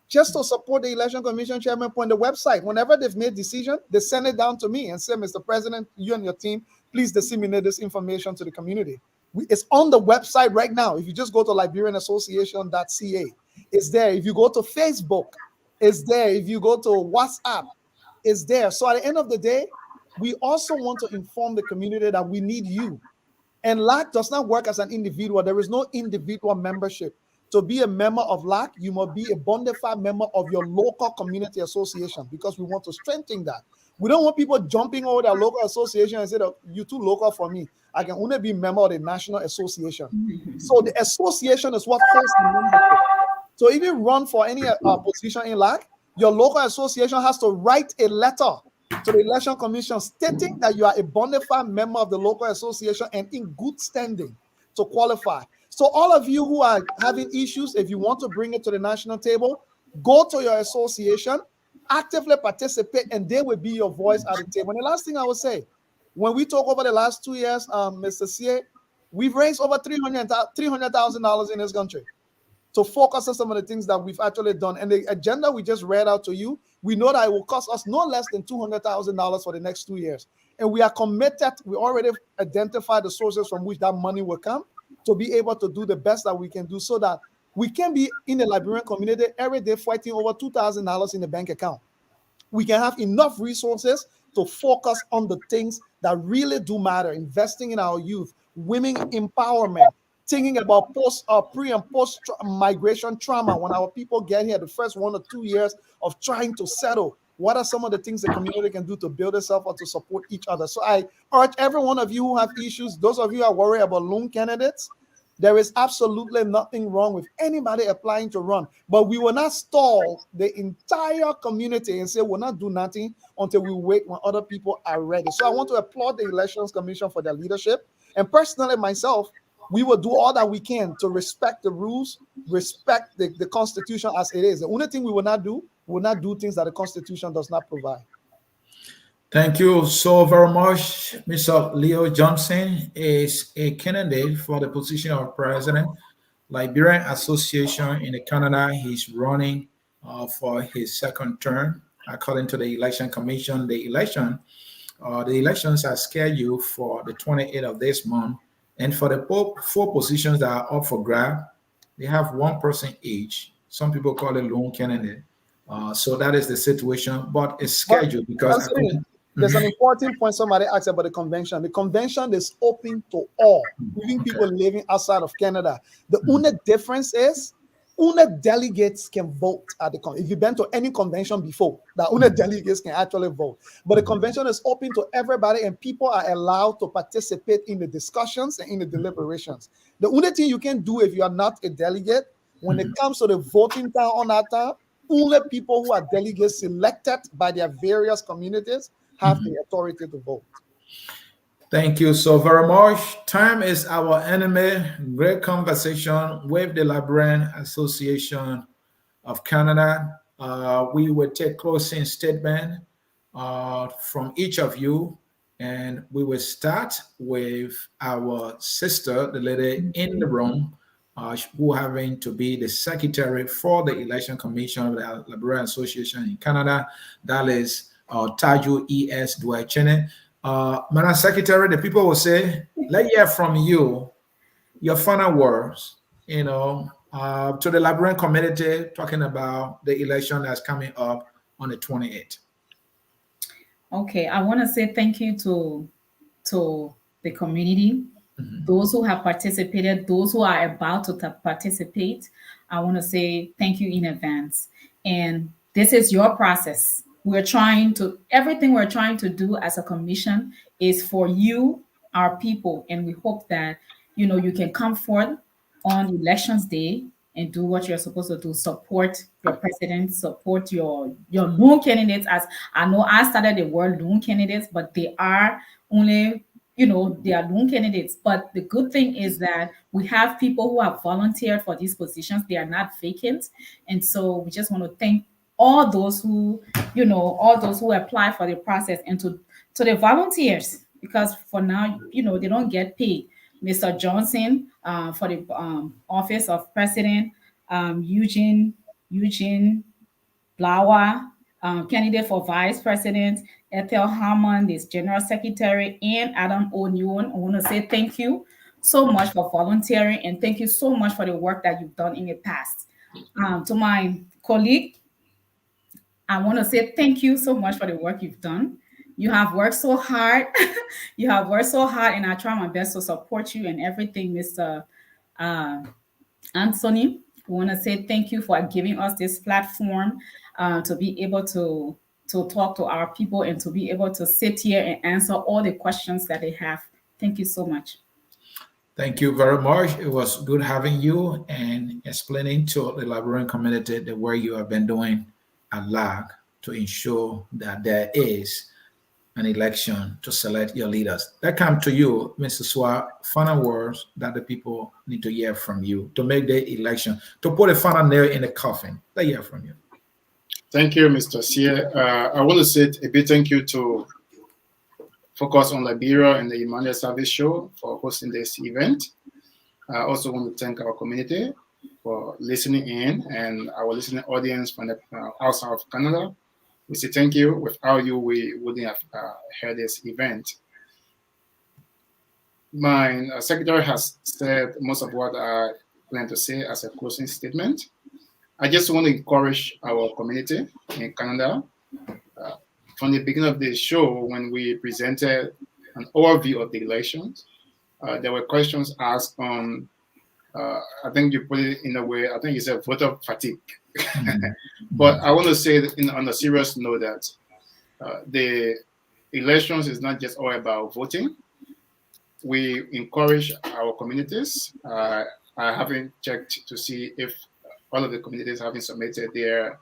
Speaker 4: just to support the Election Commission chairman on the website, whenever they've made decision, they send it down to me and say, Mr. President, you and your team, please disseminate this information to the community. It's on the website right now. If you just go to liberianassociation.ca, it's there. If you go to Facebook, it's there. If you go to WhatsApp, it's there. So at the end of the day, we also want to inform the community that we need you. And LAC does not work as an individual. There is no individual membership. To be a member of LAC, you must be a bona fide member of your local community association because we want to strengthen that. We don't want people jumping over their local association and say, oh, you're too local for me. I can only be a member of the national association. So the association is what holds the membership. So if you run for any position in LAC, your local association has to write a letter to the Election Commission stating that you are a bona fide member of the local association and in good standing to qualify. So all of you who are having issues, if you want to bring it to the national table, go to your association, Actively participate, and they will be your voice at the table. And the last thing I will say, when we talk over the last 2 years, Mr. CA, we've raised over $300,000 in this country to focus on some of the things that we've actually done. And the agenda we just read out to you, we know that it will cost us no less than $200,000 for the next 2 years. And we are committed. We already identified the sources from which that money will come to be able to do the best that we can do so that we can be in the Liberian community every day fighting over $2,000 in the bank account. We can have enough resources to focus on the things that really do matter, investing in our youth, women empowerment, thinking about pre and post migration trauma. When our people get here, the first 1 or 2 years of trying to settle, what are some of the things the community can do to build itself or to support each other? So I urge every one of you who have issues, those of you who are worried about loan candidates, there is absolutely nothing wrong with anybody applying to run, but we will not stall the entire community and say we'll not do nothing until we wait when other people are ready. So I want to applaud the Elections Commission for their leadership. And personally, myself, we will do all that we can to respect the rules, respect the Constitution as it is. The only thing we will not do things that the Constitution does not provide.
Speaker 1: Thank you so very much. Mr. Leo Johnson is a candidate for the position of president, Liberian Association in Canada. He's running for his second term. According to the Election Commission, the elections are scheduled for the 28th of this month. And for the four positions that are up for grab, they have one person each. Some people call it lone candidate. So that is the situation, but it's scheduled because
Speaker 4: there's an important point somebody asked about the convention. The convention is open to all, even people living outside of Canada. The only difference is only delegates can vote at the convention. If you've been to any convention before, the only delegates can actually vote. But the convention is open to everybody, and people are allowed to participate in the discussions and in the deliberations. The only thing you can do if you are not a delegate, when it comes to the voting time on that time, only people who are delegates selected by their various communities have the authority to vote.
Speaker 1: Thank you so very much. Time is our enemy. Great conversation with the Liberian Association of Canada. We will take closing statement from each of you, and we will start with our sister, the lady in the room, who having to be the secretary for the Election Commission of the Liberian Association in Canada. That is Taju E.S. Duachene. Madam Secretary, the people will say, let's hear from you, your final words, to the Liberian community, talking about the election that's coming up on the 28th.
Speaker 2: Okay, I want to say thank you to the community, those who have participated, those who are about to participate. I want to say thank you in advance. And this is your process. Everything we're trying to do as a commission is for you, our people. And we hope that, you can come forth on elections day and do what you're supposed to do. Support your president, support your lone candidates. As I know, I started the word lone candidates, but they are only, they are lone candidates. But the good thing is that we have people who have volunteered for these positions. They are not vacant. And so we just want to thank all those who apply for the process, and to the volunteers, because for now, they don't get paid. Mr. Johnson for the office of president, Eugene Blawa, candidate for vice president, Ethel Harmon is general secretary, and Adam O'Neill. I want to say thank you so much for volunteering, and thank you so much for the work that you've done in the past. To my colleague, I want to say thank you so much for the work you've done. You have worked so hard. You have worked so hard, and I try my best to support you and everything, Mr. Anthony. I want to say thank you for giving us this platform to be able to talk to our people and to be able to sit here and answer all the questions that they have. Thank you so much.
Speaker 1: Thank you very much. It was good having you and explaining to the Liberian community the work you have been doing at LAG to ensure that there is an election to select your leaders. That comes to you, Mr. Swa, final words that the people need to hear from you to make the election, to put a final nail in the coffin. They hear from you.
Speaker 3: Thank you, Mr. Sia. I want to say a big thank you to Focus on Liberia and the Emmanuel Service Show for hosting this event. I also want to thank our community for listening in and our listening audience from the outside of Canada. We say thank you. Without you, we wouldn't have had this event. My secretary has said most of what I plan to say as a closing statement. I just want to encourage our community in Canada. Uh, from the beginning of the show, when we presented an overview of the elections, there were questions asked on, I think you put it in a way, I think you said voter fatigue. But I want to say that on a serious note that the elections is not just all about voting. We encourage our communities. I haven't checked to see if all of the communities haven't submitted their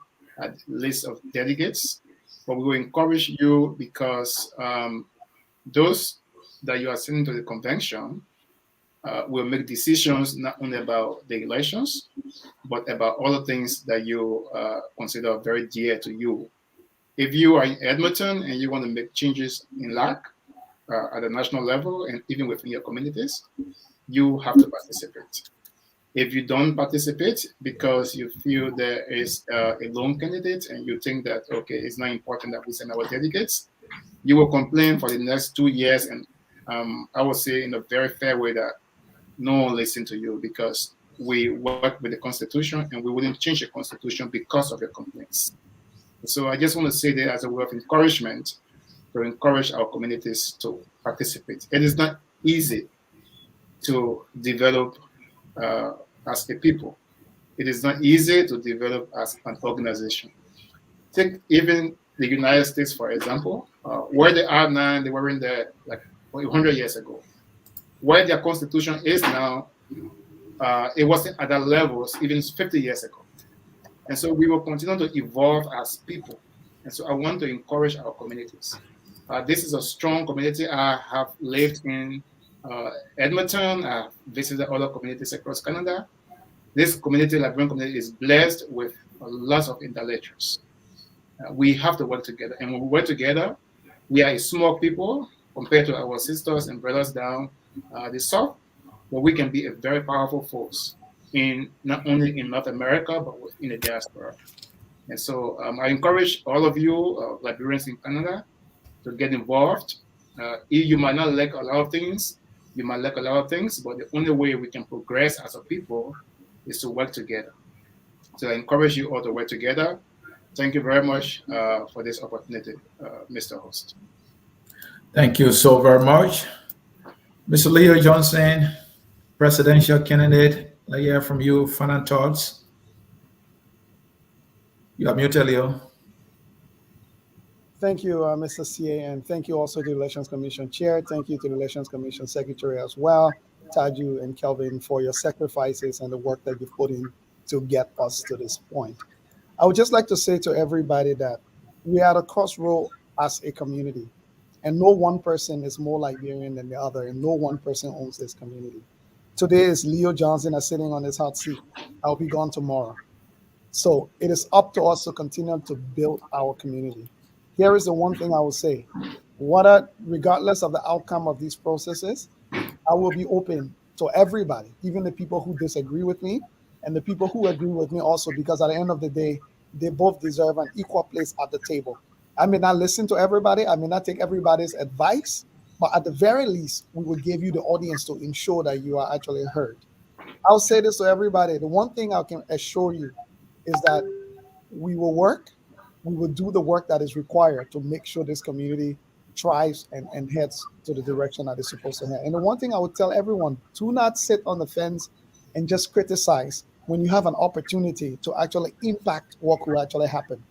Speaker 3: list of delegates, but we will encourage you because those that you are sending to the convention will make decisions not only about the elections, but about other things that you consider very dear to you. If you are in Edmonton and you want to make changes in LAC at the national level and even within your communities, you have to participate. If you don't participate because you feel there is a lone candidate and you think that, okay, it's not important that we send our delegates, you will complain for the next 2 years. And I would say in a very fair way that no one listen to you because we work with the Constitution and we wouldn't change the Constitution because of your complaints. So I just want to say that as a way of encouragement to encourage our communities to participate. It is not easy to develop as a people. It is not easy to develop as an organization. Take even the United States, for example, where they are now, they were in there like 100 years ago. Where their constitution is now, it wasn't at that levels even 50 years ago. And so we will continue to evolve as people. And so I want to encourage our communities. This is a strong community. I have lived in Edmonton. I've visited other communities across Canada. This community, Liberian community, is blessed with lots of intellectuals. We have to work together. And when we work together, we are a small people compared to our sisters and brothers down the south, but we can be a very powerful force in not only in North America, but in the diaspora. And so I encourage all of you, Liberians in Canada, to get involved. You might not like a lot of things, you might like a lot of things, but the only way we can progress as a people is to work together. So I encourage you all to work together. Thank you very much for this opportunity, Mr. Host.
Speaker 1: Thank you so very much. Mr. Leo Johnson, presidential candidate. Let's hear from you. Final thoughts. You are muted, Leo.
Speaker 4: Thank you, Mr. CA, and thank you also to the Elections Commission Chair. Thank you to the Elections Commission Secretary as well, Taju and Kelvin, for your sacrifices and the work that you've put in to get us to this point. I would just like to say to everybody that we are at a crossroad as a community, and no one person is more Liberian than the other, and no one person owns this community. Today is Leo Johnson is sitting on his hot seat. I'll be gone tomorrow. So it is up to us to continue to build our community. Here is the one thing I will say. Regardless of the outcome of these processes, I will be open to everybody, even the people who disagree with me and the people who agree with me also, because at the end of the day, they both deserve an equal place at the table. I may not listen to everybody. I may not take everybody's advice, but at the very least, we will give you the audience to ensure that you are actually heard. I'll say this to everybody. The one thing I can assure you is that we will work. We will do the work that is required to make sure this community thrives and heads to the direction that it's supposed to head. And the one thing I would tell everyone, do not sit on the fence and just criticize when you have an opportunity to actually impact what could actually happen.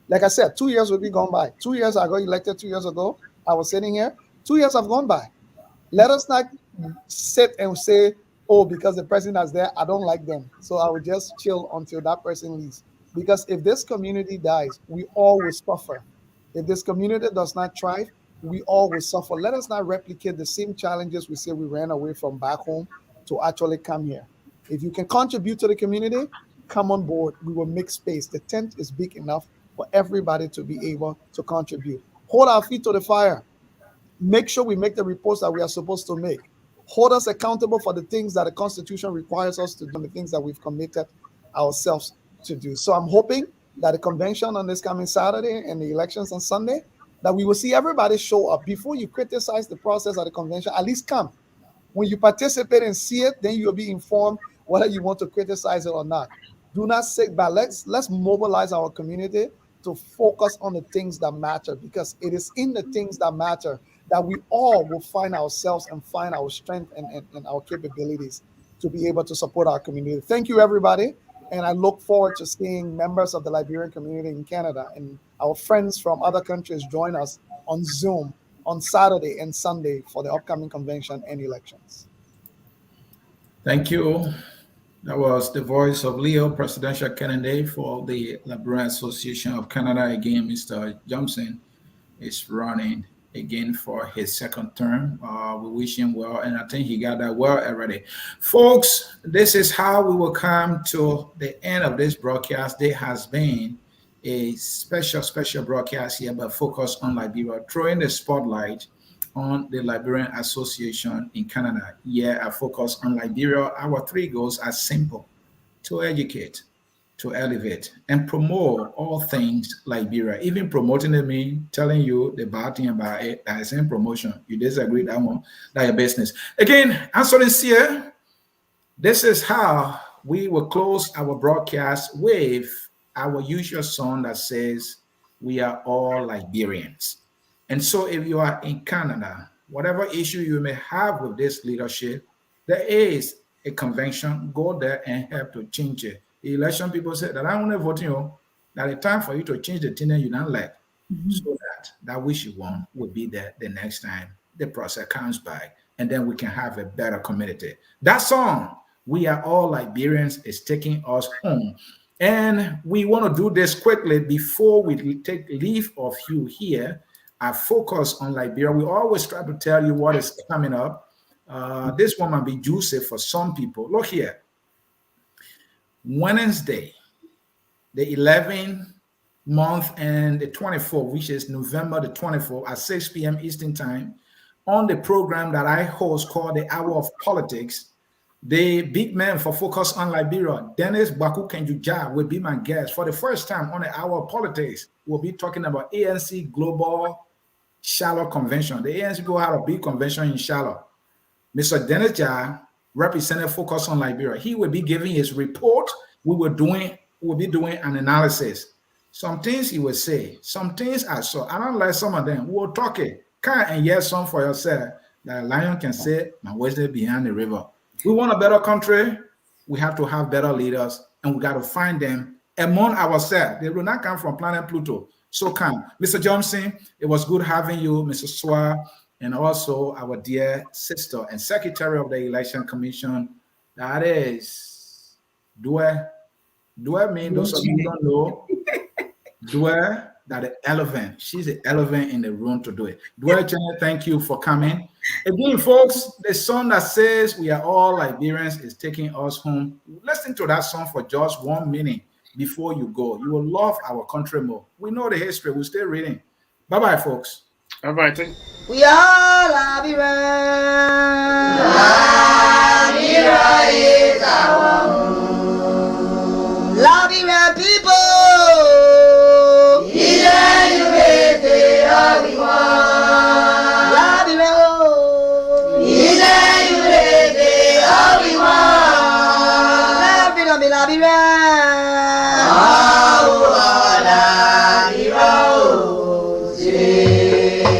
Speaker 4: Like I said, 2 years will be gone by. 2 years I got elected 2 years ago. I was sitting here. 2 years have gone by. Let us not sit and say, oh, because the president is there, I don't like them. So I will just chill until that person leaves. Because if this community dies, we all will suffer. If this community does not thrive, we all will suffer. Let us not replicate the same challenges we say we ran away from back home to actually come here. If you can contribute to the community, come on board. We will make space. The tent is big enough for everybody to be able to contribute. Hold our feet to the fire. Make sure we make the reports that we are supposed to make. Hold us accountable for the things that the Constitution requires us to do and the things that we've committed ourselves to do. So I'm hoping that the convention on this coming Saturday and the elections on Sunday, that we will see everybody show up. Before you criticize the process of the convention, at least come. When you participate and see it, then you'll be informed whether you want to criticize it or not. Do not sit back. Let's mobilize our community to focus on the things that matter, because it is in the things that matter that we all will find ourselves and find our strength and our capabilities to be able to support our community. Thank you, everybody. And I look forward to seeing members of the Liberian community in Canada and our friends from other countries join us on Zoom on Saturday and Sunday for the upcoming convention and elections.
Speaker 1: Thank you. That was the voice of Leo, presidential candidate for the Liberian Association of Canada. Again, Mr. Johnson is running again for his second term. We wish him well, and I think he got that well already. Folks, this is how we will come to the end of this broadcast. There has been a special broadcast here, but focus on Liberia, throwing the spotlight on the Liberian Association in Canada. Yeah, I focus on Liberia. Our three goals are simple: to educate, to elevate, and promote all things Liberia. Even promoting it means telling you the bad thing about it, that is in promotion. You disagree, that one, that's your business. Again, I'm so sincere. This is how we will close our broadcast with our usual song that says, "We are all Liberians." And so if you are in Canada, whatever issue you may have with this leadership, there is a convention. Go there and help to change it. The election people said that I want to vote you. That it's time for you to change the thing that you don't like, so that which you want will be there the next time the process comes by, and then we can have a better community. That song, "We Are All Liberians," is taking us home. And we want to do this quickly before we take leave of you here. I focus on Liberia. We always try to tell you what is coming up. This one might be juicy for some people. Look here. Wednesday, the 11th month and the 24th, which is November the 24th at 6 p.m. Eastern Time, on the program that I host called The Hour of Politics, the big man for Focus on Liberia, Dennis Baku Kenjuja, will be my guest. For the first time on The Hour of Politics, we'll be talking about ANC Global Charlotte Convention. The ANC go have a big convention in Charlotte. Mr. Dennis Jah, representing Focus on Liberia, he will be giving his report. We will be doing an analysis. Some things he will say, some things I saw. I don't like some of them. We'll talk it. Come and hear some for yourself. That lion can say, "My wisdom behind the river." We want a better country. We have to have better leaders, and we got to find them among ourselves. They will not come from planet Pluto. So come. Mr. Johnson, it was good having you, Mr. Swa, and also our dear sister and secretary of the Election Commission. That is Due. Due mean those of you who don't know. Due, that the elephant. She's the elephant in the room to do it. Due, thank you for coming. Again, folks, the song that says "We Are All Liberians" is taking us home. Listen to that song for just 1 minute before you go. You will love our country more. We know the history. We'll stay reading. Bye-bye, folks.
Speaker 3: All right.
Speaker 7: We are Liberia. Liberia is our home. Liberia people. Liberia.